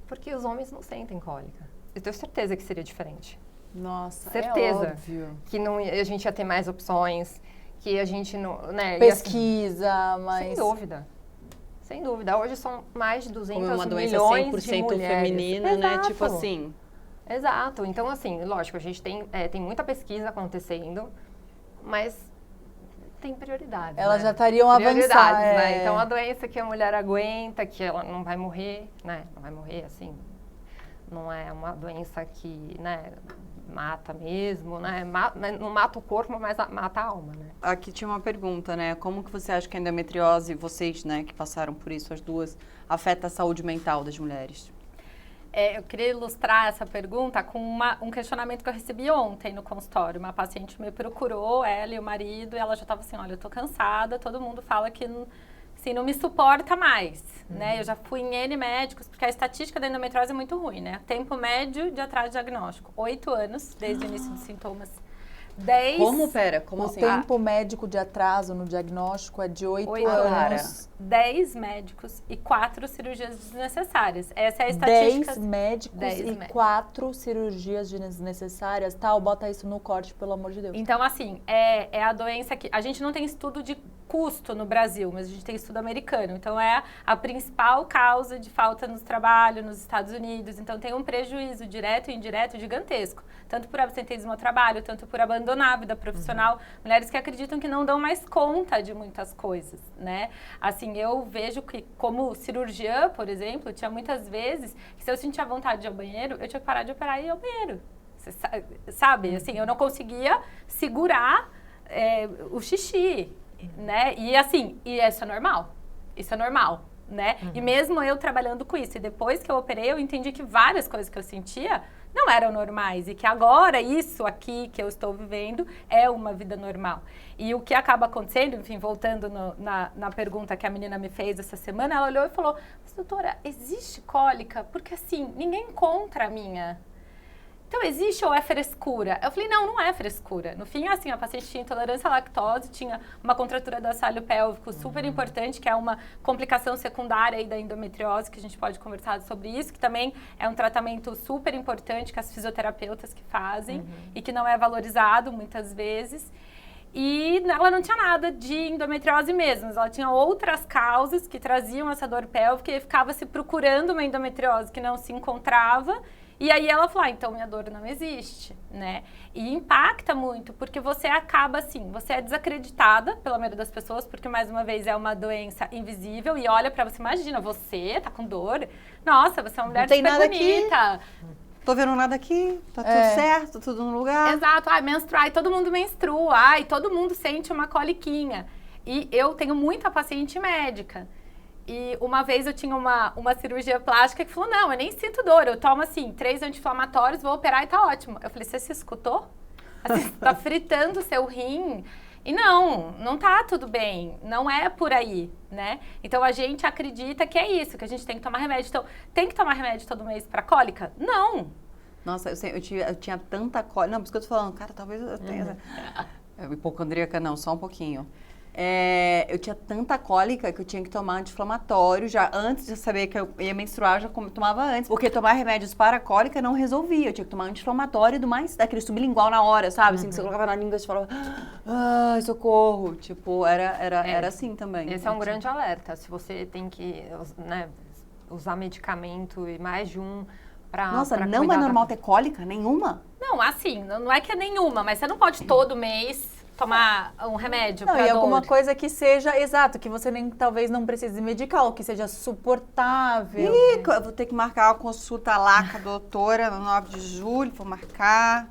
Porque os homens não sentem cólica. Eu tenho certeza que seria diferente. Nossa, certeza é óbvio. Que a gente ia ter mais opções, que a gente não... Né, pesquisa, mas... Sem dúvida. Sem dúvida. Hoje são mais de 200 milhões de mulheres. Como uma doença 100% feminina, né? Exato. Tipo assim... Exato. Então, assim, lógico, a gente tem muita pesquisa acontecendo, mas tem prioridades. Elas né? já estariam avançadas. Né? Então, a doença que a mulher aguenta, que ela não vai morrer, né? Não vai morrer, assim... Não é uma doença que, né, mata mesmo, né? Não mata o corpo, mas mata a alma, né? Aqui tinha uma pergunta, né? Como que você acha que a endometriose, vocês, né, que passaram por isso, as duas, afeta a saúde mental das mulheres? Eu queria ilustrar essa pergunta com um questionamento que eu recebi ontem no consultório. Uma paciente me procurou, ela e o marido, e ela já estava assim, olha, eu tô cansada, todo mundo fala que... Assim, não me suporta mais, né? Eu já fui em N médicos, porque a estatística da endometriose é muito ruim, né? Tempo médio de atraso de diagnóstico, 8 anos, desde o início dos sintomas. 10... Como? Pera, como o assim? tempo médico de atraso no diagnóstico é de 8 anos. 10 médicos e 4 cirurgias desnecessárias. Essa é a estatística. 10 médicos 10 e médicos. 4 cirurgias desnecessárias. Tal, bota isso no corte, pelo amor de Deus. Então, assim, é a doença que... A gente não tem estudo de custo no Brasil, mas a gente tem estudo americano. Então, é a principal causa de falta no trabalho nos Estados Unidos. Então, tem um prejuízo direto e indireto gigantesco. Tanto por absenteísmo ao trabalho, tanto por abandonar a vida profissional. Mulheres que acreditam que não dão mais conta de muitas coisas, né? Assim, eu vejo que, como cirurgiã, por exemplo, tinha muitas vezes que se eu sentia vontade de ir ao banheiro, eu tinha que parar de operar e ir ao banheiro. Você sabe, assim, eu não conseguia segurar o xixi, né? E assim, isso é normal. Isso é normal, né? E mesmo eu trabalhando com isso, e depois que eu operei, eu entendi que várias coisas que eu sentia não eram normais e que agora isso aqui que eu estou vivendo é uma vida normal. E o que acaba acontecendo, enfim, voltando na pergunta que a menina me fez essa semana, ela olhou e falou, mas doutora, existe cólica? Porque assim, ninguém encontra a minha. Então, existe ou é frescura? Eu falei, não é frescura. No fim, assim, a paciente tinha intolerância à lactose, tinha uma contratura do assoalho pélvico super importante, que é uma complicação secundária aí da endometriose, que a gente pode conversar sobre isso, que também é um tratamento super importante que as fisioterapeutas que fazem e que não é valorizado muitas vezes. E ela não tinha nada de endometriose mesmo, ela tinha outras causas que traziam essa dor pélvica e ficava se procurando uma endometriose que não se encontrava. E aí ela falou, então minha dor não existe, né? E impacta muito, porque você acaba assim, você é desacreditada pela maioria das pessoas, porque mais uma vez é uma doença invisível e olha pra você, imagina, você tá com dor, nossa, você é uma mulher super bonita. Tô vendo nada aqui, tá tudo certo, tudo no lugar. Exato, menstruar, e todo mundo menstrua, e todo mundo sente uma coliquinha. E eu tenho muita paciente médica. E uma vez eu tinha uma cirurgia plástica que falou, não, eu nem sinto dor, eu tomo assim, 3 anti-inflamatórios, vou operar e tá ótimo. Eu falei, você se escutou? Assim, você tá fritando o seu rim? E não tá tudo bem, não é por aí, né? Então a gente acredita que é isso, que a gente tem que tomar remédio. Então, tem que tomar remédio todo mês pra cólica? Não! Nossa, eu tinha tanta cólica, não, por isso que eu tô falando, cara, talvez eu tenha... Hipocondríaca não, só um pouquinho. Eu tinha tanta cólica que eu tinha que tomar anti-inflamatório já antes de saber que eu ia menstruar, já tomava antes. Porque tomar remédios para cólica não resolvia. Eu tinha que tomar anti-inflamatório daquele sublingual na hora, sabe? Assim, que você colocava na língua e você falava, ai, socorro. Tipo, era assim também. Esse é um grande alerta. Se você tem que, né, usar medicamento e mais de um pra... Nossa, pra não é normal ter cólica? Nenhuma? Não, assim, não é que é nenhuma, mas você não pode todo mês tomar um remédio pra e dor. alguma coisa que seja, exato, que você talvez não precise medicar, ou que seja suportável. Eu vou ter que marcar uma consulta lá com a doutora no 9 de julho, vou marcar.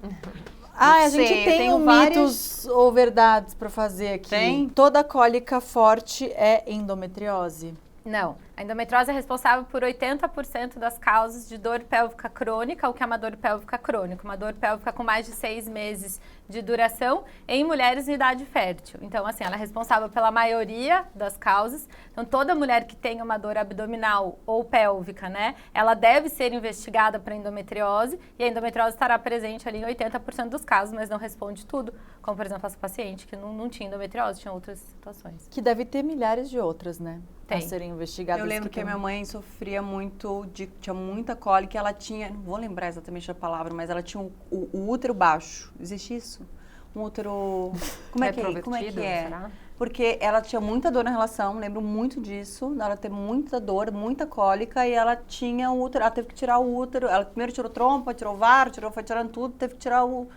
A gente tem mitos ou verdades pra fazer aqui. Tem? Toda cólica forte é endometriose? Não. A endometriose é responsável por 80% das causas de dor pélvica crônica, o que é uma dor pélvica crônica, uma dor pélvica com mais de 6 meses de duração em mulheres em idade fértil. Então, assim, ela é responsável pela maioria das causas. Então, toda mulher que tem uma dor abdominal ou pélvica, né, ela deve ser investigada para endometriose e a endometriose estará presente ali em 80% dos casos, mas não responde tudo, como, por exemplo, essa paciente que não tinha endometriose, tinha outras situações. Que deve ter milhares de outras, né? Tem. A serem investigadas. Eu lembro que a minha mãe sofria muito, tinha muita cólica, ela tinha, não vou lembrar exatamente a palavra, mas ela tinha o útero baixo. Existe isso? Um útero... Como é que é? Será? Porque ela tinha muita dor na relação, lembro muito disso, ela ter muita dor, muita cólica, e ela tinha o útero, ela teve que tirar o útero, ela primeiro tirou trompa, tirou varo, foi tirando tudo, teve que tirar o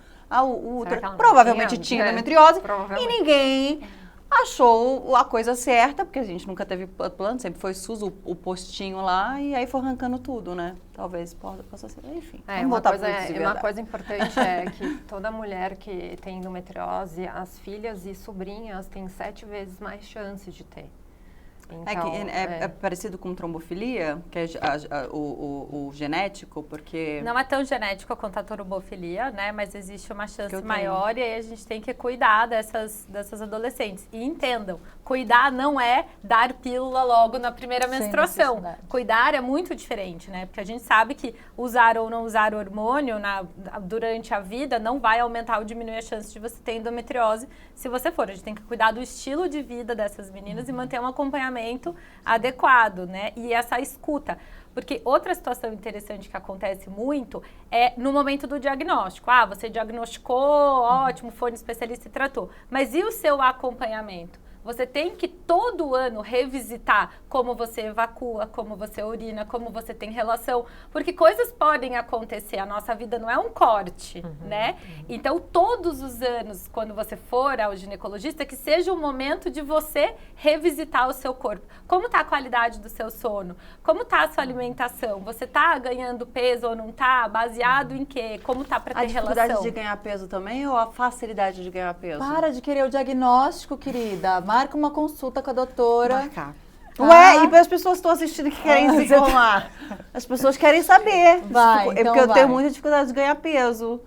útero. Provavelmente tinha endometriose e ninguém achou a coisa certa, porque a gente nunca teve plano, sempre foi SUS, o postinho lá, e aí foi arrancando tudo, né? Talvez possa ser, enfim. Uma coisa importante é que toda mulher que tem endometriose, as filhas e sobrinhas têm 7 vezes mais chances de ter. Então, é parecido com trombofilia, que é o genético, porque... Não é tão genético quanto a trombofilia, né? Mas existe uma chance maior e aí a gente tem que cuidar dessas adolescentes. E entendam, cuidar não é dar pílula logo na primeira menstruação. Cuidar é muito diferente, né? Porque a gente sabe que usar ou não usar hormônio durante a vida não vai aumentar ou diminuir a chance de você ter endometriose se você for. A gente tem que cuidar do estilo de vida dessas meninas e manter um acompanhamento adequado, né? E essa escuta. Porque outra situação interessante que acontece muito é no momento do diagnóstico. Você diagnosticou, ótimo, foi no especialista e tratou. Mas e o seu acompanhamento? Você tem que todo ano revisitar como você evacua, como você urina, como você tem relação, porque coisas podem acontecer, a nossa vida não é um corte, né? Então, todos os anos, quando você for ao ginecologista, que seja o momento de você revisitar o seu corpo. Como está a qualidade do seu sono? Como está a sua alimentação? Você está ganhando peso ou não está? Baseado em quê? Como está para ter relação? A dificuldade de ganhar peso também ou a facilidade de ganhar peso? Para de querer o diagnóstico, querida. Marca uma consulta com a doutora. Marcar. Ué, e as pessoas que estão assistindo que querem se informar? As pessoas querem saber. Vai, Porque então eu vai. tenho muita dificuldade de ganhar peso.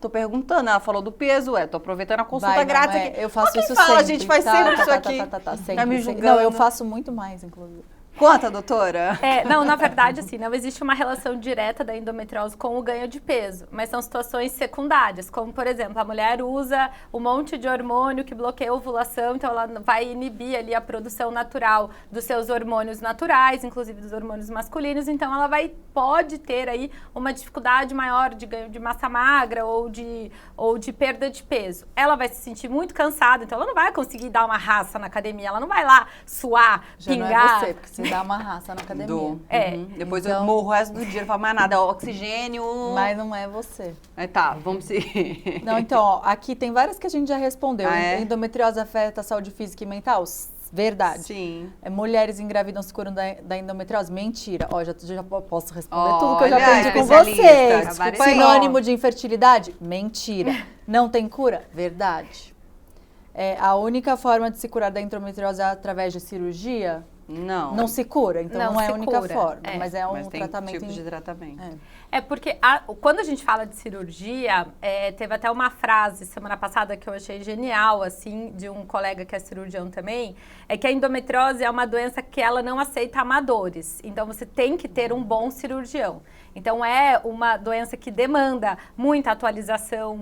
Tô perguntando, ela falou do peso, tô aproveitando a consulta Vai, não, grátis é, aqui. eu faço Quem isso fala, sempre. a gente faz sempre isso aqui. Sempre, Tá me sempre. julgando. Não, eu faço muito mais, inclusive. Conta, doutora. Não, na verdade, assim, não existe uma relação direta da endometriose com o ganho de peso, mas são situações secundárias, como, por exemplo, a mulher usa um monte de hormônio que bloqueia a ovulação, então ela vai inibir ali a produção natural dos seus hormônios naturais, inclusive dos hormônios masculinos, então ela pode ter aí uma dificuldade maior de ganho de massa magra ou de perda de peso. Ela vai se sentir muito cansada, então ela não vai conseguir dar uma raça na academia, ela não vai lá suar, Já pingar. não é você, porque você dá uma raça na academia. Depois eu Então- morro o resto do dia, não falo mais nada. Oxigênio. Mas não é você. Tá, vamos seguir. Não, então, ó, aqui tem várias que a gente já respondeu. Ah, é? Endometriose afeta a saúde física e mental? Verdade. Sim. Mulheres engravidam se curam da endometriose? Mentira. Ó, já posso responder tudo que eu já Olha, aprendi com especialista. vocês. Desculpa aí. Sinônimo de infertilidade? Mentira. Não tem cura? Verdade. A única forma de se curar da endometriose é através de cirurgia? Não. Não se cura, então Não não é se a única cura. forma, É. mas é um Mas tem tratamento... tipos de tratamento. Porque quando a gente fala de cirurgia, teve até uma frase semana passada que eu achei genial, assim, de um colega que é cirurgião também, é que a endometriose é uma doença que ela não aceita amadores. Então, você tem que ter um bom cirurgião. Então, é uma doença que demanda muita atualização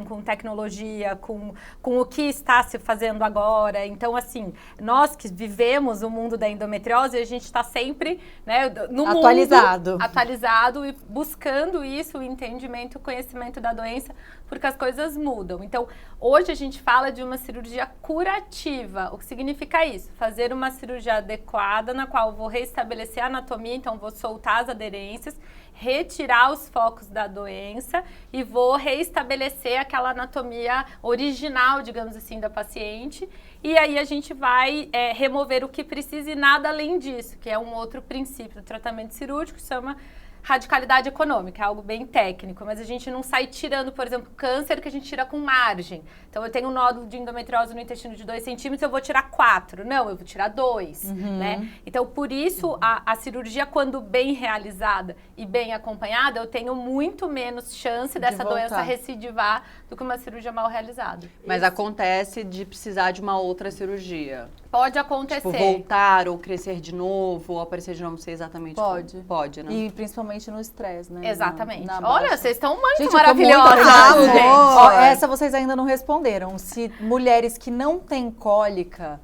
com tecnologia, com o que está se fazendo agora. Então, assim, nós que vivemos o mundo da endometriose, a gente está sempre, né, no Atualizado. mundo atualizado e buscando isso, o entendimento, o conhecimento da doença, porque as coisas mudam. Então, hoje a gente fala de uma cirurgia curativa. O que significa isso? Fazer uma cirurgia adequada, na qual eu vou restabelecer a anatomia, então vou soltar as aderências, retirar os focos da doença e vou reestabelecer aquela anatomia original, digamos assim, da paciente. E aí a gente vai remover o que precisa e nada além disso, que é um outro princípio do tratamento cirúrgico, que chama radicalidade econômica, é algo bem técnico, mas a gente não sai tirando, por exemplo, câncer que a gente tira com margem. Então, eu tenho um nódulo de endometriose no intestino de 2 centímetros, eu vou tirar 4. Não, eu vou tirar 2, né? Então, por isso, a cirurgia, quando bem realizada e bem acompanhada, eu tenho muito menos chance dessa doença recidivar do que uma cirurgia mal realizada. Mas acontece de precisar de uma outra cirurgia. Pode acontecer. Tipo, voltar ou crescer de novo, ou aparecer de novo, não sei exatamente. Pode. Como. Pode, né? E principalmente no estresse, né? Exatamente. Na Olha, baixa. vocês estão muito Gente, eu tô maravilhosas, muito aprendendo. gente. Ó, essa vocês ainda não responderam. Se mulheres que não têm cólica,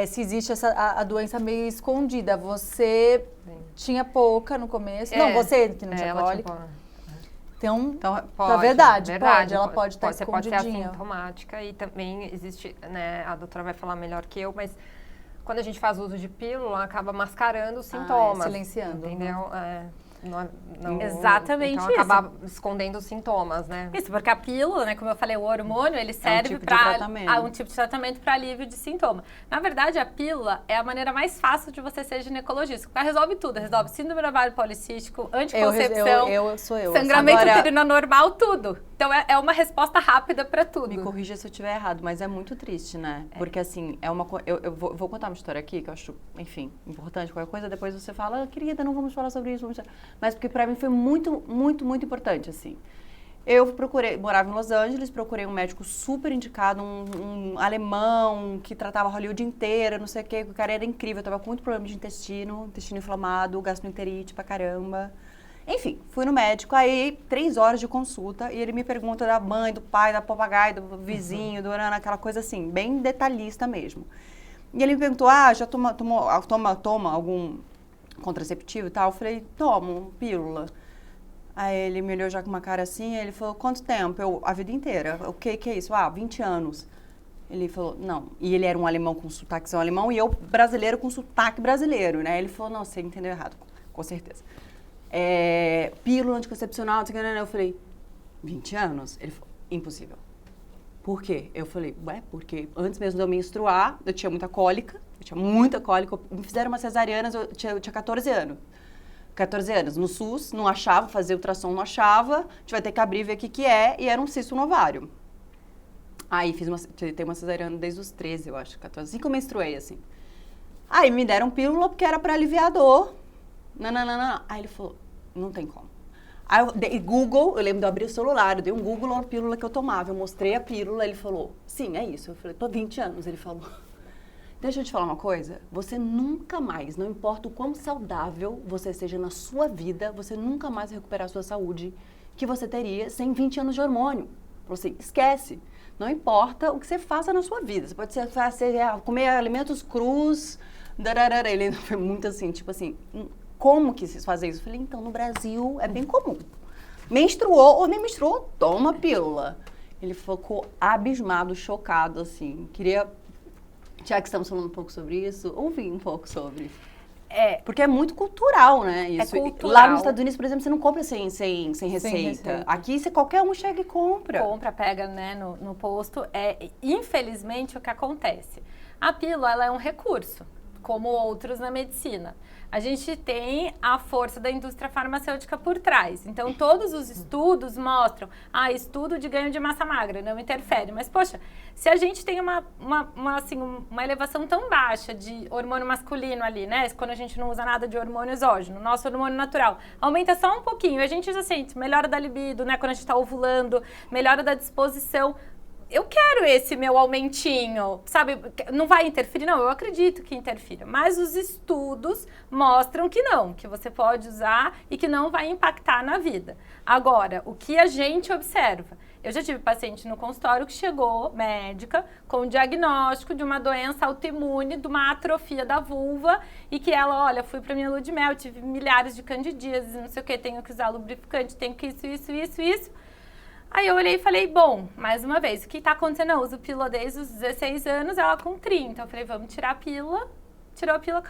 se existe a doença meio escondida. Você tinha pouca no começo. Não, você que não tinha ela cólica. Então, pode, verdade, ela pode estar Você pode ser escondidinha. assintomática e também existe, né, a doutora vai falar melhor que eu, mas quando a gente faz uso de pílula, acaba mascarando os sintomas. silenciando. Entendeu? Exatamente então, isso. acaba escondendo os sintomas, né? Isso, porque a pílula, né, como eu falei, o hormônio, ele serve tipo de para tratamento. um tipo de tratamento para alívio de sintoma. Na verdade, a pílula é a maneira mais fácil de você ser ginecologista, porque ela resolve tudo, resolve síndrome do ovário policístico, anticoncepção, Sou eu. sangramento Agora- uterino anormal, tudo. Então é uma resposta rápida para tudo. Me corrija se eu estiver errado, mas é muito triste, né? Porque assim, eu vou contar uma história aqui que eu acho, enfim, importante, qualquer coisa, depois você fala, querida, não vamos falar sobre isso, mas porque pra mim foi muito, muito, muito importante, assim. Eu morava em Los Angeles, procurei um médico super indicado, um alemão que tratava Hollywood inteira, não sei o quê, o cara era incrível, eu tava com muito problema de intestino inflamado, gastroenterite pra caramba. Enfim, fui no médico, aí 3 horas de consulta e ele me pergunta da mãe, do pai, da papagaio, do vizinho, aquela coisa assim, bem detalhista mesmo. E ele me perguntou, já toma algum contraceptivo e tal? Eu falei, tomo, pílula. Aí ele me olhou já com uma cara assim, ele falou, quanto tempo? A vida inteira. O que é isso? 20 anos. Ele falou, não. E ele era um alemão com sotaque alemão e eu brasileiro com sotaque brasileiro, né? Ele falou, não, você entendeu errado, com certeza. Pílula anticoncepcional, não sei o que, eu falei, 20 anos? Ele falou, impossível. Por quê? Eu falei, porque antes mesmo de eu menstruar, eu tinha muita cólica, me fizeram uma cesariana, eu tinha 14 anos. 14 anos, no SUS, não achava, fazer ultrassom não achava, a gente vai ter que abrir e ver o que é, e era um cisto no ovário. Aí tem uma cesariana desde os 13, eu acho, 14, assim que eu menstruei, assim. Aí me deram pílula porque era pra aliviar a dor. Não. Aí ele falou, não tem como. Aí eu dei Google, eu lembro de eu abrir o celular, eu dei um Google na pílula que eu tomava. Eu mostrei a pílula, ele falou, sim, é isso. Eu falei, tô 20 anos. Ele falou, deixa eu te falar uma coisa, você nunca mais, não importa o quão saudável você seja na sua vida, você nunca mais vai recuperar a sua saúde que você teria sem 20 anos de hormônio. Você esquece. Não importa o que você faça na sua vida. Você pode comer alimentos crus, dararara. Ele foi muito assim, tipo assim, como que vocês fazem isso? Eu falei, então, no Brasil é bem comum. Menstruou ou nem menstruou, toma pílula. Ele ficou abismado, chocado, assim. Queria, já que estamos falando um pouco sobre isso, ouvir um pouco sobre. Porque é muito cultural, né? Isso. Cultural. Lá nos Estados Unidos, por exemplo, você não compra sem receita. Aqui, qualquer um chega e compra. Compra, pega, né, no posto. Infelizmente, o que acontece? A pílula, ela é um recurso, como outros na medicina. A gente tem a força da indústria farmacêutica por trás. Então, todos os estudos mostram, estudo de ganho de massa magra, não interfere. Mas, poxa, se a gente tem uma elevação tão baixa de hormônio masculino ali, né? Quando a gente não usa nada de hormônio exógeno, nosso hormônio natural, aumenta só um pouquinho. A gente já sente melhora da libido, né? Quando a gente está ovulando, melhora da disposição. Eu quero esse meu aumentinho, sabe? Não vai interferir? Não, eu acredito que interfira. Mas os estudos mostram que não, que você pode usar e que não vai impactar na vida. Agora, o que a gente observa? Eu já tive paciente no consultório que chegou, médica, com o diagnóstico de uma doença autoimune, de uma atrofia da vulva, e que ela, olha, fui pra minha lua de mel, tive milhares de candidíases, não sei o que, tenho que usar lubrificante, tenho que isso. Aí eu olhei e falei, bom, mais uma vez, o que tá acontecendo? Eu uso pílula desde os 16 anos, ela com 30. Eu falei, vamos tirar a pílula. Tirou a pílula,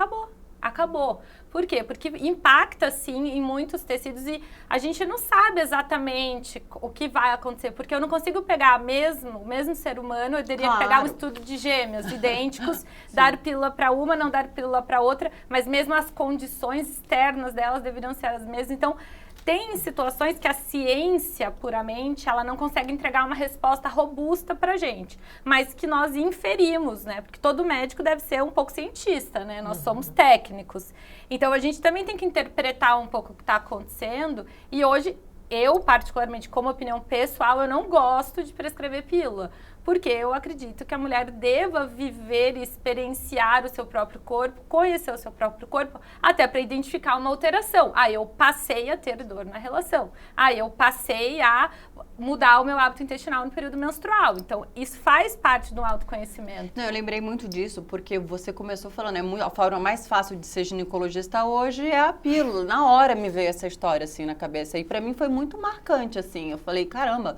acabou. Por quê? Porque impacta, sim, em muitos tecidos e a gente não sabe exatamente o que vai acontecer, porque eu não consigo pegar o mesmo ser humano, eu teria que pegar um estudo de gêmeos idênticos, dar pílula para uma, não dar pílula para outra, mas mesmo as condições externas delas deveriam ser as mesmas. Então, tem situações que a ciência, puramente, ela não consegue entregar uma resposta robusta pra gente, mas que nós inferimos, né? Porque todo médico deve ser um pouco cientista, né? Nós somos técnicos. Então, a gente também tem que interpretar um pouco o que está acontecendo. E hoje, eu, particularmente, como opinião pessoal, eu não gosto de prescrever pílula. Porque eu acredito que a mulher deva viver e experienciar o seu próprio corpo, conhecer o seu próprio corpo, até para identificar uma alteração. Eu passei a ter dor na relação. Eu passei a mudar o meu hábito intestinal no período menstrual. Então, isso faz parte do autoconhecimento. Não, eu lembrei muito disso, porque você começou falando, a forma mais fácil de ser ginecologista hoje é a pílula. Na hora me veio essa história, assim, na cabeça. E para mim foi muito marcante, assim. Eu falei, caramba,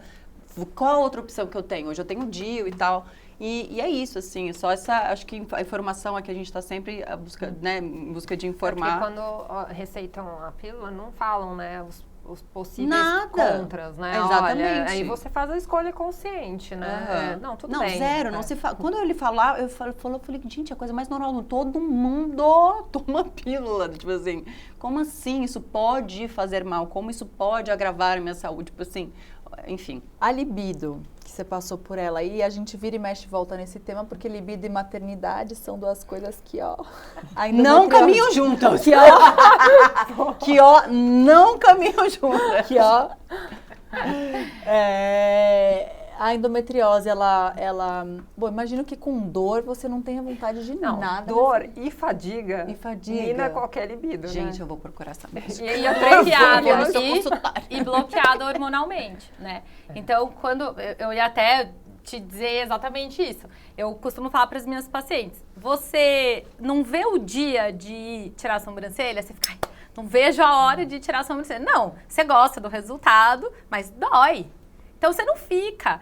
qual a outra opção que eu tenho? Hoje eu tenho o DIU e tal. E é isso, assim, só acho que a informação é que a gente está sempre em busca de informar. Porque quando receitam a pílula, não falam, né, os possíveis contras, né? Exatamente. Olha, aí você faz a escolha consciente, né? Não, tudo bem. Não, zero, não se fala. Quando ele falar, eu falei, gente, a coisa mais normal, todo mundo toma pílula, tipo assim, como assim isso pode fazer mal? Como isso pode agravar a minha saúde? Tipo assim, enfim. A libido, que você passou por ela, e a gente vira e mexe e volta nesse tema, porque libido e maternidade são duas coisas que, ainda não caminham juntas. Que, não caminham juntas. Que, a endometriose, bom, imagino que com dor você não tenha vontade de nada. Dor e fadiga. Mina qualquer libido, gente, né? eu vou procurar saber. E bloqueada e bloqueada hormonalmente, né? Então, quando eu ia até te dizer exatamente isso. Eu costumo falar para as minhas pacientes, você não vê o dia de tirar a sobrancelha, você fica, não vejo a hora de tirar a sobrancelha. Não, você gosta do resultado, mas dói. Então, você não fica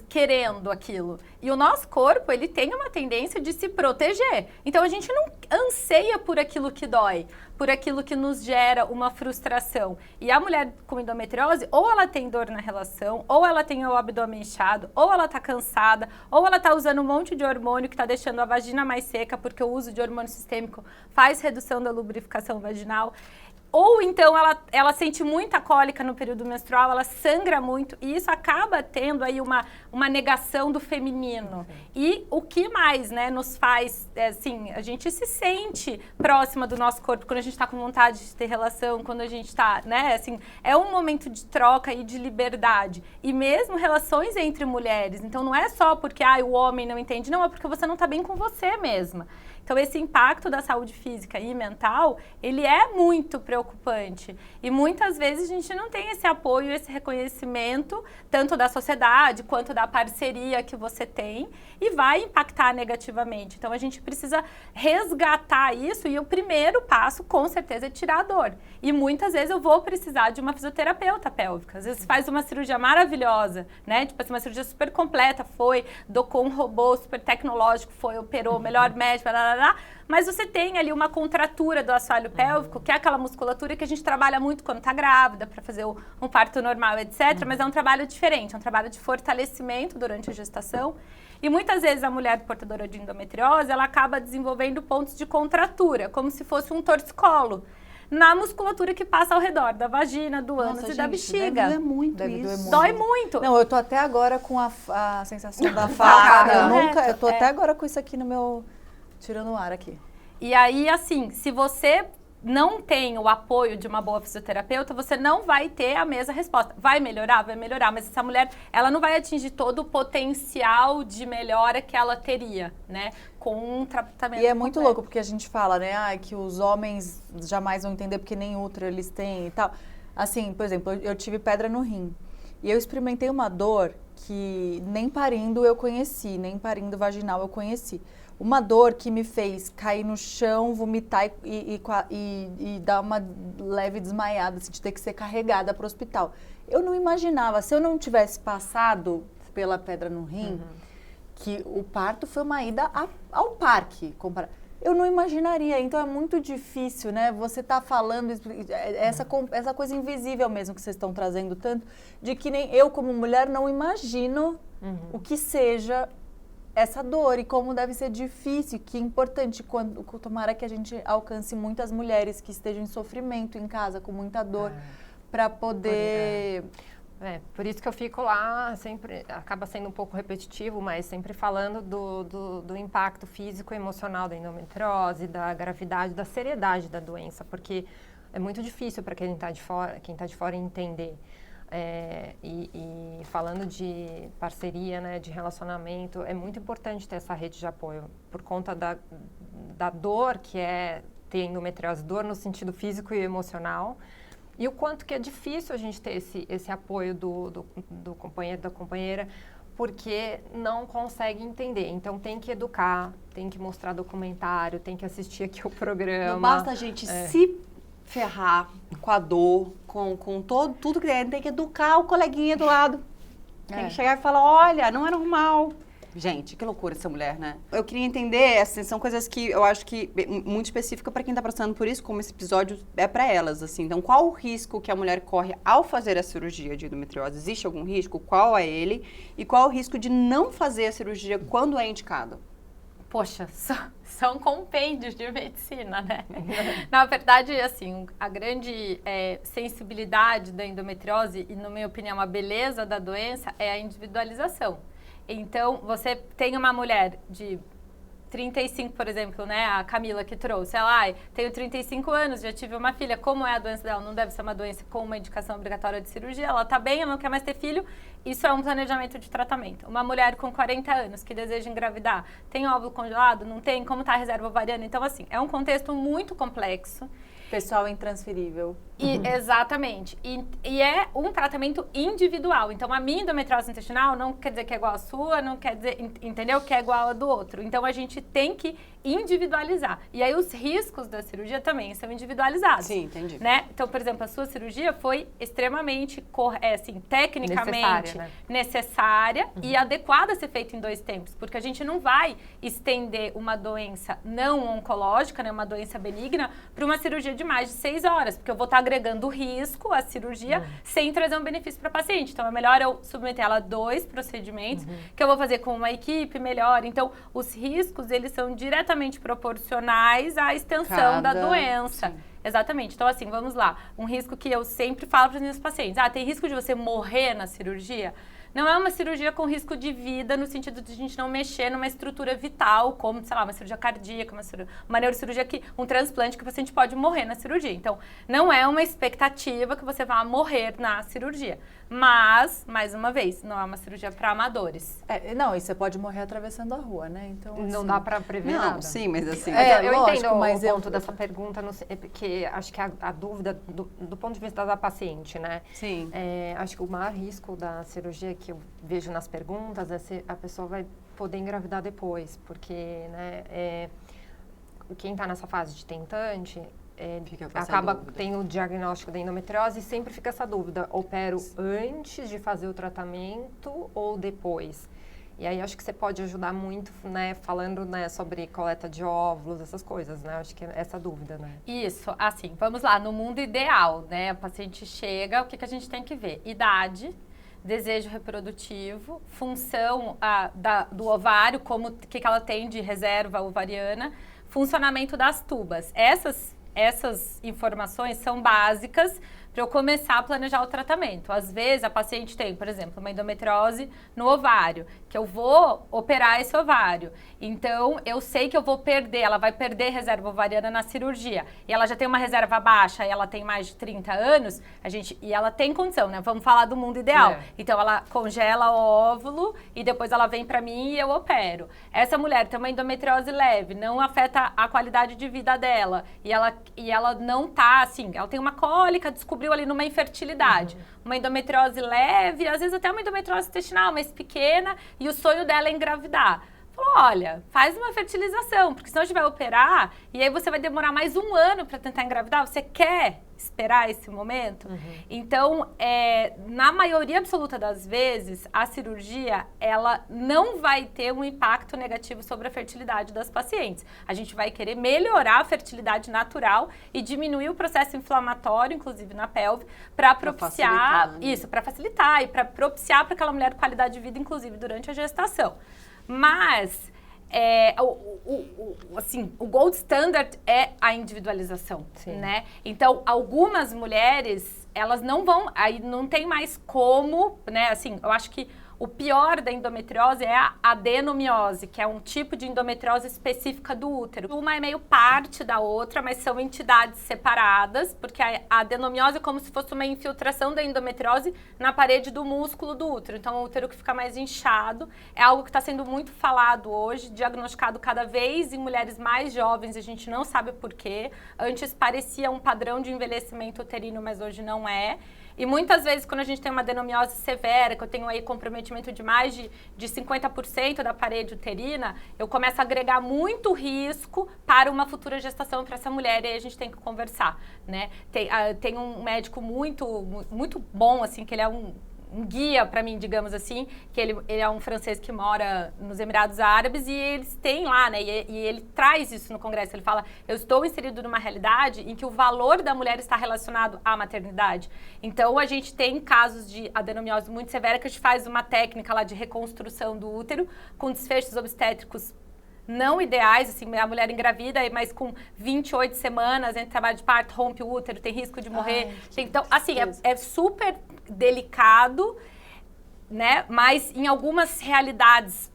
querendo aquilo. E o nosso corpo, ele tem uma tendência de se proteger. Então, a gente não anseia por aquilo que dói, por aquilo que nos gera uma frustração. E a mulher com endometriose, ou ela tem dor na relação, ou ela tem o abdômen inchado, ou ela tá cansada, ou ela tá usando um monte de hormônio que tá deixando a vagina mais seca, porque o uso de hormônio sistêmico faz redução da lubrificação vaginal. Ou então ela sente muita cólica no período menstrual, ela sangra muito, e isso acaba tendo aí uma negação do feminino. E o que mais, né, nos faz, assim, a gente se sente próxima do nosso corpo quando a gente está com vontade de ter relação, quando a gente está, né, assim, é um momento de troca e de liberdade. E mesmo relações entre mulheres, então não é só porque o homem não entende, não, é porque você não está bem com você mesma. Então, esse impacto da saúde física e mental, ele é muito preocupante. E muitas vezes a gente não tem esse apoio, esse reconhecimento, tanto da sociedade quanto da parceria que você tem, e vai impactar negativamente. Então, a gente precisa resgatar isso, e o primeiro passo, com certeza, é tirar a dor. E muitas vezes eu vou precisar de uma fisioterapeuta pélvica. Às vezes faz uma cirurgia maravilhosa, né? Tipo assim, uma cirurgia super completa, com um robô super tecnológico, operou, melhor médico, mas você tem ali uma contratura do assoalho pélvico, que é aquela musculatura que a gente trabalha muito quando está grávida, para fazer um parto normal, etc. Mas é um trabalho diferente, é um trabalho de fortalecimento durante a gestação. E muitas vezes a mulher portadora de endometriose, ela acaba desenvolvendo pontos de contratura, como se fosse um torcicolo, na musculatura que passa ao redor da vagina, do ânus e da bexiga. Deve doer muito isso. Dói muito. Não, eu tô até agora com a sensação da faca. Eu tô até agora com isso aqui no meu... Tirando o ar aqui. E aí, assim, se você não tem o apoio de uma boa fisioterapeuta, você não vai ter a mesma resposta. Vai melhorar, mas essa mulher, ela não vai atingir todo o potencial de melhora que ela teria, né? Com um tratamento E é muito louco, porque a gente fala, né? Que os homens jamais vão entender porque nem útero eles têm e tal. Assim, por exemplo, eu tive pedra no rim. E eu experimentei uma dor que nem parindo eu conheci, nem parindo vaginal eu conheci. Uma dor que me fez cair no chão, vomitar e dar uma leve desmaiada, assim, de ter que ser carregada para o hospital. Eu não imaginava, se eu não tivesse passado pela pedra no rim, que o parto foi uma ida ao parque. Eu não imaginaria, então é muito difícil, né? Você tá falando essa coisa invisível mesmo que vocês estão trazendo tanto, de que nem eu como mulher não imagino o que seja essa dor e como deve ser difícil, que é importante, tomara que a gente alcance muitas mulheres que estejam em sofrimento em casa, com muita dor, para poder... Por isso que eu fico lá, sempre, acaba sendo um pouco repetitivo, mas sempre falando do impacto físico e emocional da endometriose, da gravidade, da seriedade da doença, porque é muito difícil para quem está de fora entender. E falando de parceria, né, de relacionamento, é muito importante ter essa rede de apoio, por conta da dor que é ter endometriose, dor no sentido físico e emocional, e o quanto que é difícil a gente ter esse apoio do companheiro, da companheira, porque não consegue entender. Então tem que educar, tem que mostrar documentário, tem que assistir aqui o programa. Não basta a gente se ferrar com a dor, com tudo que tem que educar o coleguinha do lado. Tem que chegar e falar, olha, não é normal. Gente, que loucura essa mulher, né? Eu queria entender, assim, são coisas que eu acho que muito específica para quem tá passando por isso, como esse episódio é para elas, assim. Então, qual o risco que a mulher corre ao fazer a cirurgia de endometriose? Existe algum risco? Qual é ele? E qual é o risco de não fazer a cirurgia quando é indicado? Poxa, são compêndios de medicina, né? Na verdade, assim, a grande sensibilidade da endometriose e, na minha opinião, a beleza da doença é a individualização. Então, você tem uma mulher de 35, por exemplo, né? A Camila que trouxe. Ela, tenho 35 anos, já tive uma filha. Como é a doença dela? Não deve ser uma doença com uma indicação obrigatória de cirurgia. Ela tá bem, ela não quer mais ter filho. Isso é um planejamento de tratamento. Uma mulher com 40 anos que deseja engravidar, tem óvulo congelado? Não tem? Como tá a reserva ovariana? Então, assim, é um contexto muito complexo. Pessoal intransferível. Exatamente. E é um tratamento individual. Então, a minha endometriose intestinal não quer dizer que é igual à sua, não quer dizer, entendeu? Que é igual a do outro. Então, a gente tem que individualizar. E aí, os riscos da cirurgia também são individualizados. Sim, entendi. Né? Então, por exemplo, a sua cirurgia foi extremamente, assim, tecnicamente necessária e adequada a ser feita em 2 tempos. Porque a gente não vai estender uma doença não oncológica, né, uma doença benigna, para uma cirurgia de mais de 6 horas. Porque eu vou estar agregando risco à cirurgia sem trazer um benefício para a paciente. Então, é melhor eu submeter ela a 2 procedimentos que eu vou fazer com uma equipe melhor. Então, os riscos, eles são diretamente proporcionais à extensão da doença. Sim. Exatamente. Então, assim, vamos lá. Um risco que eu sempre falo para os meus pacientes. Tem risco de você morrer na cirurgia? Não é uma cirurgia com risco de vida, no sentido de a gente não mexer numa estrutura vital, como, sei lá, uma cirurgia cardíaca, uma neurocirurgia, um transplante que o paciente pode morrer na cirurgia. Então, não é uma expectativa que você vá morrer na cirurgia. Mas, mais uma vez, não é uma cirurgia para amadores. Não, e você pode morrer atravessando a rua, né? Então, Não assim, dá para prever nada. Não, sim, mas assim... Eu lógico, entendo mas o ponto dessa pergunta, porque acho que a dúvida, do ponto de vista da paciente, né? Sim. Acho que o maior risco da cirurgia que eu vejo nas perguntas é se a pessoa vai poder engravidar depois, porque, né, quem está nessa fase de tentante acaba tendo o diagnóstico da endometriose e sempre fica essa dúvida, opero antes de fazer o tratamento ou depois? E aí acho que você pode ajudar muito, né, falando, né, sobre coleta de óvulos, essas coisas, né? Acho que é essa dúvida, né? Isso, assim, vamos lá, no mundo ideal, né? A paciente chega, o que a gente tem que ver? Idade, desejo reprodutivo, função do ovário, o que ela tem de reserva ovariana, funcionamento das tubas. Essas informações são básicas para eu começar a planejar o tratamento. Às vezes, a paciente tem, por exemplo, uma endometriose no ovário, que eu vou operar esse ovário. Então, eu sei que eu vou perder, ela vai perder reserva ovariana na cirurgia. E ela já tem uma reserva baixa, e ela tem mais de 30 anos, e ela tem condição, né? Vamos falar do mundo ideal. Então, ela congela o óvulo e depois ela vem para mim e eu opero. Essa mulher tem uma endometriose leve, não afeta a qualidade de vida dela. E ela não tá, assim, ela tem uma cólica, descobriu ali numa infertilidade. Uma endometriose leve, às vezes até uma endometriose intestinal, mas pequena, e o sonho dela é engravidar. Falou, olha, faz uma fertilização, porque senão a gente vai operar e aí você vai demorar mais 1 ano para tentar engravidar. Você quer esperar esse momento? Então, na maioria absoluta das vezes, a cirurgia, ela não vai ter um impacto negativo sobre a fertilidade das pacientes. A gente vai querer melhorar a fertilidade natural e diminuir o processo inflamatório, inclusive na pelve, para propiciar isso, para facilitar e para propiciar para aquela mulher qualidade de vida, inclusive durante a gestação. Mas, assim, o gold standard é a individualização, né? Então, algumas mulheres, elas não vão, aí não tem mais como, né? Assim, eu acho que o pior da endometriose é a adenomiose, que é um tipo de endometriose específica do útero. Uma é meio parte da outra, mas são entidades separadas, porque a adenomiose é como se fosse uma infiltração da endometriose na parede do músculo do útero. Então, o útero que fica mais inchado é algo que está sendo muito falado hoje, diagnosticado cada vez em mulheres mais jovens, a gente não sabe por quê. Antes parecia um padrão de envelhecimento uterino, mas hoje não é. E muitas vezes, quando a gente tem uma adenomiose severa, que eu tenho aí comprometimento de mais de 50% da parede uterina, eu começo a agregar muito risco para uma futura gestação para essa mulher, e aí a gente tem que conversar, né? Tem um médico muito bom, assim, que ele é um guia para mim, digamos assim, que ele é um francês que mora nos Emirados Árabes e eles têm lá, né, e ele traz isso no congresso, ele fala, eu estou inserido numa realidade em que o valor da mulher está relacionado à maternidade. Então, a gente tem casos de adenomiose muito severa que a gente faz uma técnica lá de reconstrução do útero com desfechos obstétricos não ideais, assim, a mulher engravida, mas com 28 semanas, entre trabalho de parto, rompe o útero, tem risco de morrer. Então, assim, é super delicado, né? Mas em algumas realidades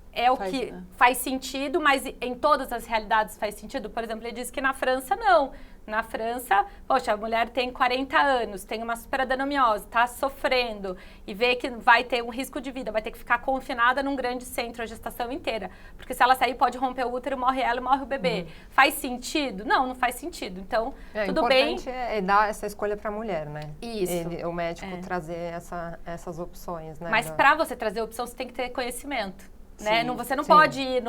faz sentido, mas em todas as realidades faz sentido. Por exemplo, ele disse que na França não. Na França, poxa, a mulher tem 40 anos, tem uma superadenomiose, está sofrendo e vê que vai ter um risco de vida, vai ter que ficar confinada num grande centro a gestação inteira. Porque se ela sair, pode romper o útero, morre ela e morre o bebê. Faz sentido? Não não faz sentido. Então, tudo bem. O importante é dar essa escolha para a mulher, né? Isso. O médico trazer essas opções, né? Mas para você trazer opção, você tem que ter conhecimento. Né? Sim, você não pode ir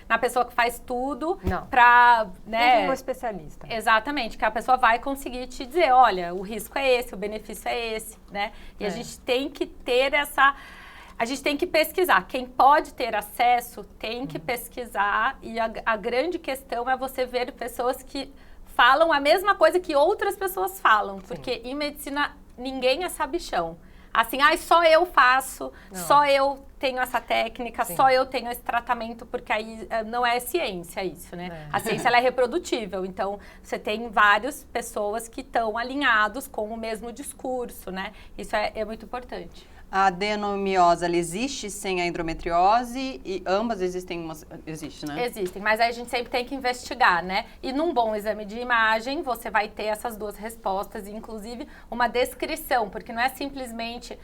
na pessoa que faz tudo não. para... Né? Tem um especialista. Exatamente, que a pessoa vai conseguir te dizer, olha, o risco é esse, o benefício é esse, né? E a gente tem que ter a gente tem que pesquisar. Quem pode ter acesso tem que pesquisar e a grande questão é você ver pessoas que falam a mesma coisa que outras pessoas falam, porque em medicina ninguém é sabichão. assim, só eu faço, só eu tenho essa técnica, só eu tenho esse tratamento, porque aí não é ciência isso, né? A ciência, ela é reprodutível, então você tem várias pessoas que estão alinhados com o mesmo discurso, né? Isso é muito importante. A adenomiose, ela existe sem a endometriose e ambas existem, existe, né? Existem, mas aí a gente sempre tem que investigar, né? E num bom exame de imagem, você vai ter essas duas respostas, inclusive uma descrição, porque não é simplesmente...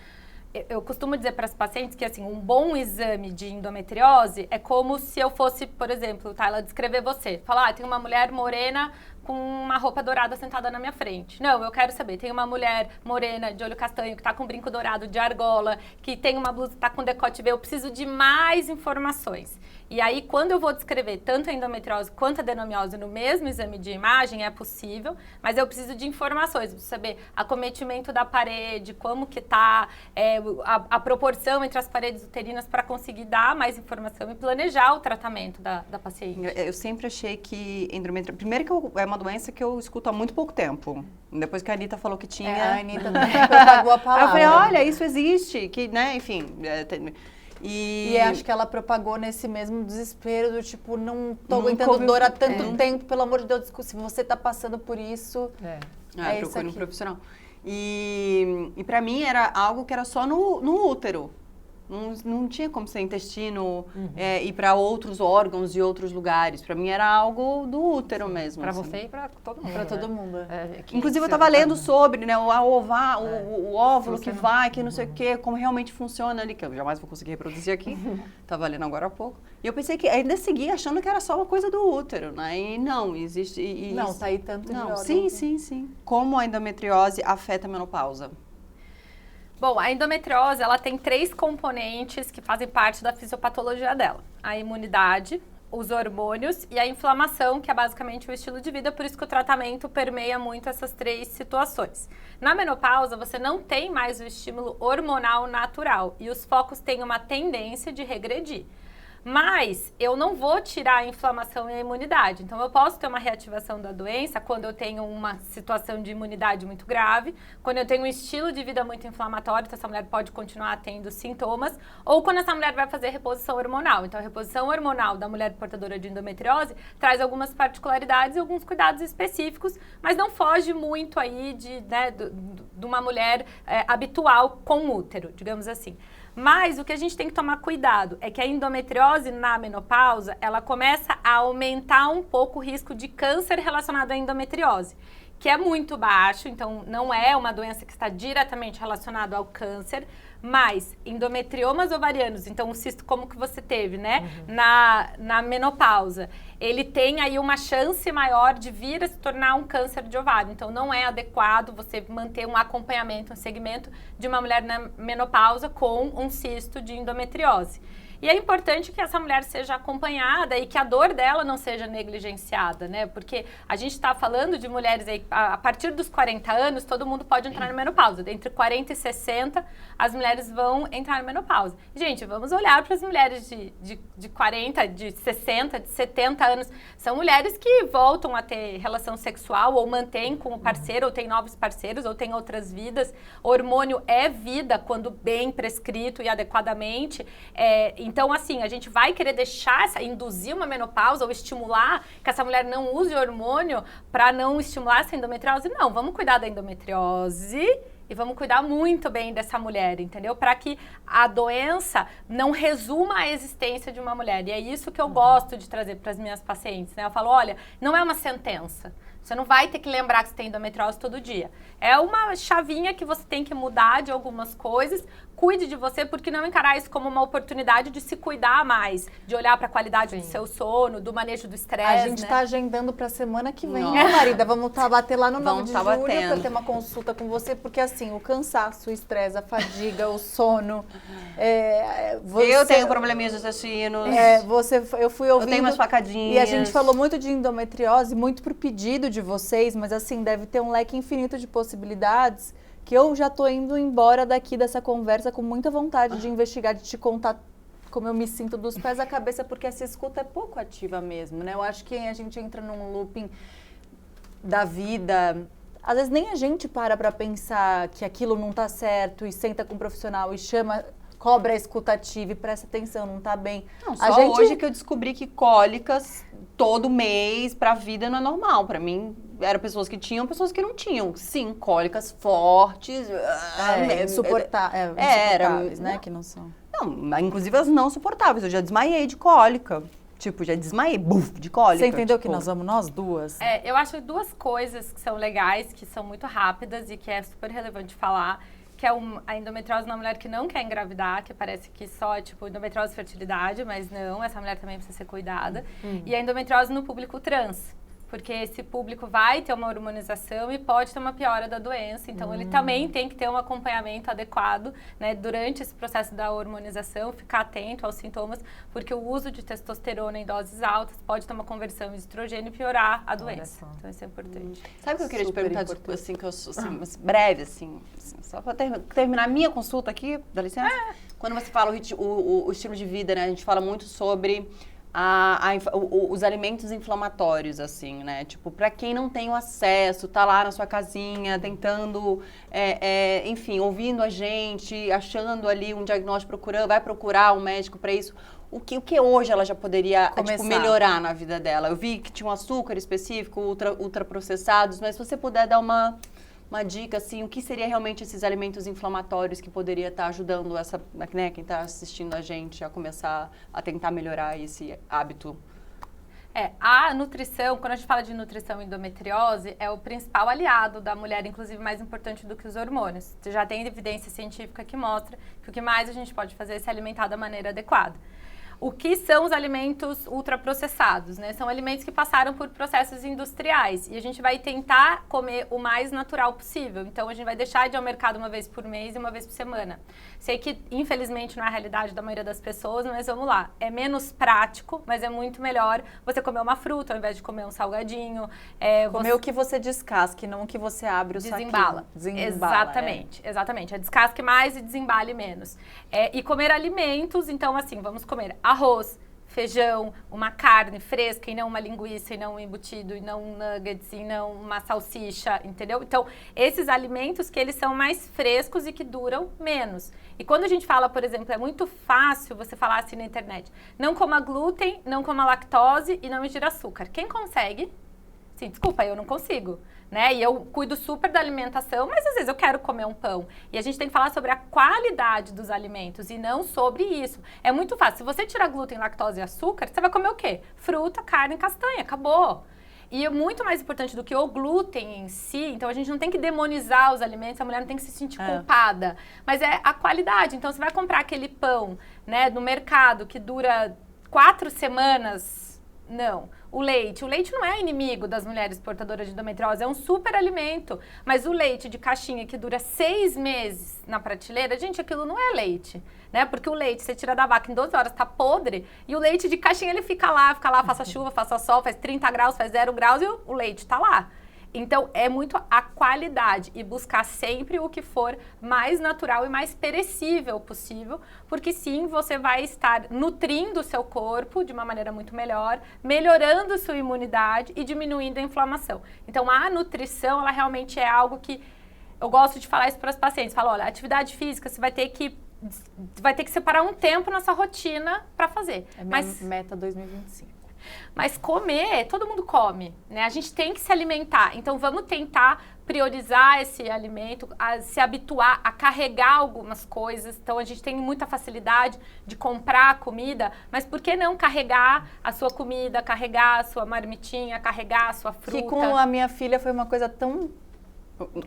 Eu costumo dizer para as pacientes que, assim, um bom exame de endometriose é como se eu fosse, por exemplo, ela descrever você. Falar, tem uma mulher morena com uma roupa dourada sentada na minha frente. Não, eu quero saber, tem uma mulher morena de olho castanho que está com brinco dourado de argola, que tem uma blusa que está com decote V. Eu preciso de mais informações. E aí, quando eu vou descrever tanto a endometriose quanto a adenomiose no mesmo exame de imagem, é possível, mas eu preciso de informações, preciso saber acometimento da parede, como que tá, a proporção entre as paredes uterinas para conseguir dar mais informação e planejar o tratamento da paciente. Eu sempre achei que endometriose... Primeiro que é uma doença que eu escuto há muito pouco tempo. Depois que a Anitta falou que tinha... a Anitta propagou a palavra. Aí eu falei, olha, isso existe, que, né, enfim... E acho que ela propagou nesse mesmo desespero do tipo, não tô aguentando dor há tanto tempo, pelo amor de Deus, se você tá passando por isso, procure um profissional. E pra mim era algo que era só no útero. Não tinha como ser intestino ir para outros órgãos e outros lugares. Para mim era algo do útero mesmo. Para assim. você e para todo mundo. Para todo mundo. Inclusive eu estava lendo sobre, né, o óvulo que vai, que não sei o quê, como realmente funciona ali, que eu jamais vou conseguir reproduzir aqui. Estava lendo agora há pouco. E eu pensei que ainda segui achando que era só uma coisa do útero, né? E não, existe... não, tá aí tanto de órgão. Sim. Como a endometriose afeta a menopausa? Bom, a endometriose, ela tem 3 componentes que fazem parte da fisiopatologia dela. A imunidade, os hormônios e a inflamação, que é basicamente o estilo de vida, por isso que o tratamento permeia muito essas 3 situações. Na menopausa, você não tem mais o estímulo hormonal natural e os focos têm uma tendência de regredir. Mas eu não vou tirar a inflamação e a imunidade. Então, eu posso ter uma reativação da doença quando eu tenho uma situação de imunidade muito grave, quando eu tenho um estilo de vida muito inflamatório, então essa mulher pode continuar tendo sintomas, ou quando essa mulher vai fazer reposição hormonal. Então, a reposição hormonal da mulher portadora de endometriose traz algumas particularidades e alguns cuidados específicos, mas não foge muito aí de uma mulher habitual com útero, digamos assim. Mas o que a gente tem que tomar cuidado é que a endometriose na menopausa, ela começa a aumentar um pouco o risco de câncer relacionado à endometriose, que é muito baixo, então não é uma doença que está diretamente relacionada ao câncer, mas endometriomas ovarianos, então um cisto como que você teve, né, na menopausa, ele tem aí uma chance maior de vir a se tornar um câncer de ovário. Então não é adequado você manter um acompanhamento, um segmento de uma mulher na menopausa com um cisto de endometriose. E é importante que essa mulher seja acompanhada e que a dor dela não seja negligenciada, né? Porque a gente está falando de mulheres aí, a partir dos 40 anos, todo mundo pode entrar na menopausa. Entre 40 e 60, as mulheres vão entrar na menopausa. Gente, vamos olhar para as mulheres de 40, de 60, de 70 anos. São mulheres que voltam a ter relação sexual ou mantêm com o parceiro, ou têm novos parceiros, ou têm outras vidas. O hormônio é vida quando bem prescrito e adequadamente. Então, assim, a gente vai querer induzir uma menopausa ou estimular que essa mulher não use hormônio para não estimular essa endometriose? Não, vamos cuidar da endometriose e vamos cuidar muito bem dessa mulher, entendeu? Para que a doença não resuma a existência de uma mulher. E é isso que eu gosto de trazer para as minhas pacientes, né? Eu falo, olha, não é uma sentença. Você não vai ter que lembrar que você tem endometriose todo dia. É uma chavinha que você tem que mudar de algumas coisas. Cuide de você, porque não encarar isso como uma oportunidade de se cuidar mais, de olhar para a qualidade do seu sono, do manejo do estresse. A gente está agendando para a semana que vem, né, Marida? Vamos bater lá no 9 de julho para ter uma consulta com você, porque assim, o cansaço, o estresse, a fadiga, o sono. Eu tenho probleminhas de intestino. Eu fui ouvindo. Eu tenho umas facadinhas. E a gente falou muito de endometriose, muito por pedido de vocês, mas assim, deve ter um leque infinito de possibilidades que eu já tô indo embora daqui dessa conversa com muita vontade de investigar, de te contar como eu me sinto dos pés à cabeça, porque essa escuta é pouco ativa mesmo, né? Eu acho que a gente entra num looping da vida às vezes nem a gente para pensar que aquilo não tá certo e senta com um profissional e chama, cobra a escutativa e presta atenção, não tá bem. Não, só hoje que eu descobri que cólicas todo mês pra vida não é normal. Pra mim, eram pessoas que tinham, pessoas que não tinham. Sim, cólicas fortes. Insuportáveis, né? Que não são. Não, inclusive as não suportáveis. Eu já desmaiei de cólica. Tipo, já desmaiei, de cólica. Você entendeu tipo... que nós vamos nós duas? Eu acho duas coisas que são legais, que são muito rápidas e que é super relevante falar, que é a endometriose na mulher que não quer engravidar, que parece que só é tipo endometriose e fertilidade, mas não, essa mulher também precisa ser cuidada. E a endometriose no público trans, porque esse público vai ter uma hormonização e pode ter uma piora da doença, então ele também tem que ter um acompanhamento adequado, né, durante esse processo da hormonização, ficar atento aos sintomas, porque o uso de testosterona em doses altas pode ter uma conversão de estrogênio e piorar a doença. Então isso é importante. Sabe o que eu queria te Super perguntar, importante. assim, que eu sou assim, breve, assim, só pra terminar a minha consulta aqui, dá licença? Quando você fala o estilo de vida, né, a gente fala muito sobre os alimentos inflamatórios, assim, né? Tipo, pra quem não tem o acesso, tá lá na sua casinha, tentando, enfim, ouvindo a gente, achando ali um diagnóstico, vai procurar um médico pra isso. O que hoje ela já poderia tipo, melhorar na vida dela? Eu vi que tinha um açúcar específico, ultraprocessados, mas se você puder dar uma dica, assim, o que seria realmente esses alimentos inflamatórios que poderia estar ajudando né, quem está assistindo a gente a começar a tentar melhorar esse hábito? A nutrição, quando a gente fala de nutrição e endometriose, é o principal aliado da mulher, inclusive mais importante do que os hormônios. Você já tem evidência científica que mostra que o que mais a gente pode fazer é se alimentar da maneira adequada. O que são os alimentos ultraprocessados, né? São alimentos que passaram por processos industriais e a gente vai tentar comer o mais natural possível. Então, a gente vai deixar de ir ao mercado uma vez por mês e uma vez por semana. Sei que, infelizmente, não é a realidade da maioria das pessoas, mas vamos lá. É menos prático, mas é muito melhor você comer uma fruta ao invés de comer um salgadinho. Comer o que você descasque, não o que você abre o desembala. Desembala. Exatamente, exatamente. Descasque mais e desembale menos. E comer alimentos, então assim, vamos comer arroz, feijão, uma carne fresca e não uma linguiça, e não um embutido, e não um nuggets, e não uma salsicha, entendeu? Então, esses alimentos que eles são mais frescos e que duram menos. E quando a gente fala, por exemplo, é muito fácil você falar assim na internet, não coma glúten, não coma lactose e não ingira açúcar. Quem consegue? Sim, desculpa, eu não consigo. Né? E eu cuido super da alimentação, mas às vezes eu quero comer um pão. E a gente tem que falar sobre a qualidade dos alimentos e não sobre isso. É muito fácil. Se você tirar glúten, lactose e açúcar, você vai comer o quê? Fruta, carne, castanha. Acabou. E é muito mais importante do que o glúten em si. Então, a gente não tem que demonizar os alimentos. A mulher não tem que se sentir culpada. Mas é a qualidade. Então, você vai comprar aquele pão, né, no mercado que dura 4 semanas. Não. O leite não é inimigo das mulheres portadoras de endometriose, é um super alimento. Mas o leite de caixinha que dura 6 meses na prateleira, gente, aquilo não é leite, né? Porque o leite, você tira da vaca em 12 horas, tá podre, e o leite de caixinha, ele fica lá, faça chuva, faça sol, faz 30 graus, faz 0 graus, e o leite tá lá. Então, é muito a qualidade e buscar sempre o que for mais natural e mais perecível possível, porque sim, você vai estar nutrindo o seu corpo de uma maneira muito melhor, melhorando sua imunidade e diminuindo a inflamação. Então, a nutrição, ela realmente é algo que eu gosto de falar isso para os pacientes. Falo, olha, atividade física, você vai ter que separar um tempo na sua rotina para fazer. É minha meta 2025. Mas comer, todo mundo come, né? A gente tem que se alimentar. Então, vamos tentar priorizar esse alimento, se habituar a carregar algumas coisas. Então, a gente tem muita facilidade de comprar comida, mas por que não carregar a sua comida, carregar a sua marmitinha, carregar a sua fruta? Que com a minha filha foi uma coisa tão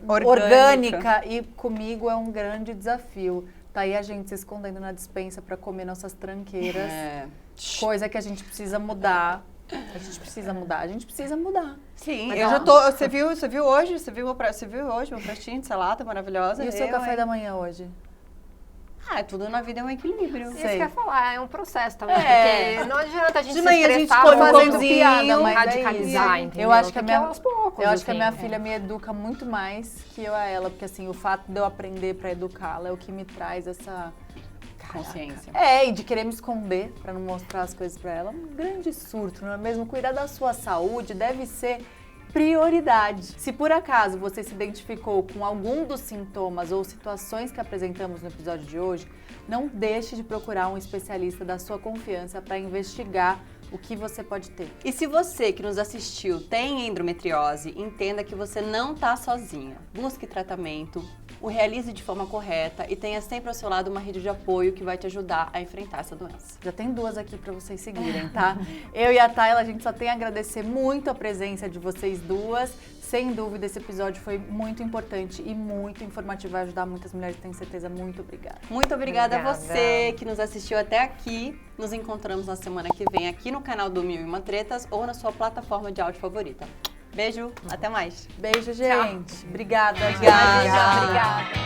orgânica e comigo é um grande desafio. Tá aí a gente se escondendo na despensa para comer nossas tranqueiras. Coisa que a gente precisa mudar. A gente precisa mudar. Sim, mas eu já tô. Você viu hoje? Você viu hoje meu pratinho de salada maravilhosa? E o seu café da manhã hoje? Tudo na vida é um equilíbrio. Isso que eu ia falar, é um processo também. É. Porque não adianta a gente De se manhã a gente estressar come um fazendo pãozinho, piada, mas é radicalizar, isso. entendeu? Eu acho que aos poucos, eu acho que a assim. minha filha me educa muito mais que eu a ela, porque assim, o fato de eu aprender para educá-la é o que me traz essa consciência. E de querer me esconder para não mostrar as coisas para ela, um grande surto, não é mesmo? Cuidar da sua saúde deve ser prioridade. Se por acaso você se identificou com algum dos sintomas ou situações que apresentamos no episódio de hoje, não deixe de procurar um especialista da sua confiança para investigar o que você pode ter. E se você que nos assistiu tem endometriose, entenda que você não está sozinha. Busque tratamento, o realize de forma correta e tenha sempre ao seu lado uma rede de apoio que vai te ajudar a enfrentar essa doença. Já tem 2 aqui para vocês seguirem, tá? Eu e a Tayla, a gente só tem a agradecer muito a presença de vocês duas. Sem dúvida, esse episódio foi muito importante e muito informativo, vai ajudar muitas mulheres, tenho certeza. Muito obrigada. Muito obrigada a você que nos assistiu até aqui. Nos encontramos na semana que vem aqui no canal do Mil e Uma Tretas ou na sua plataforma de áudio favorita. Beijo, até mais. Beijo, gente. Obrigada. Obrigada. Obrigada.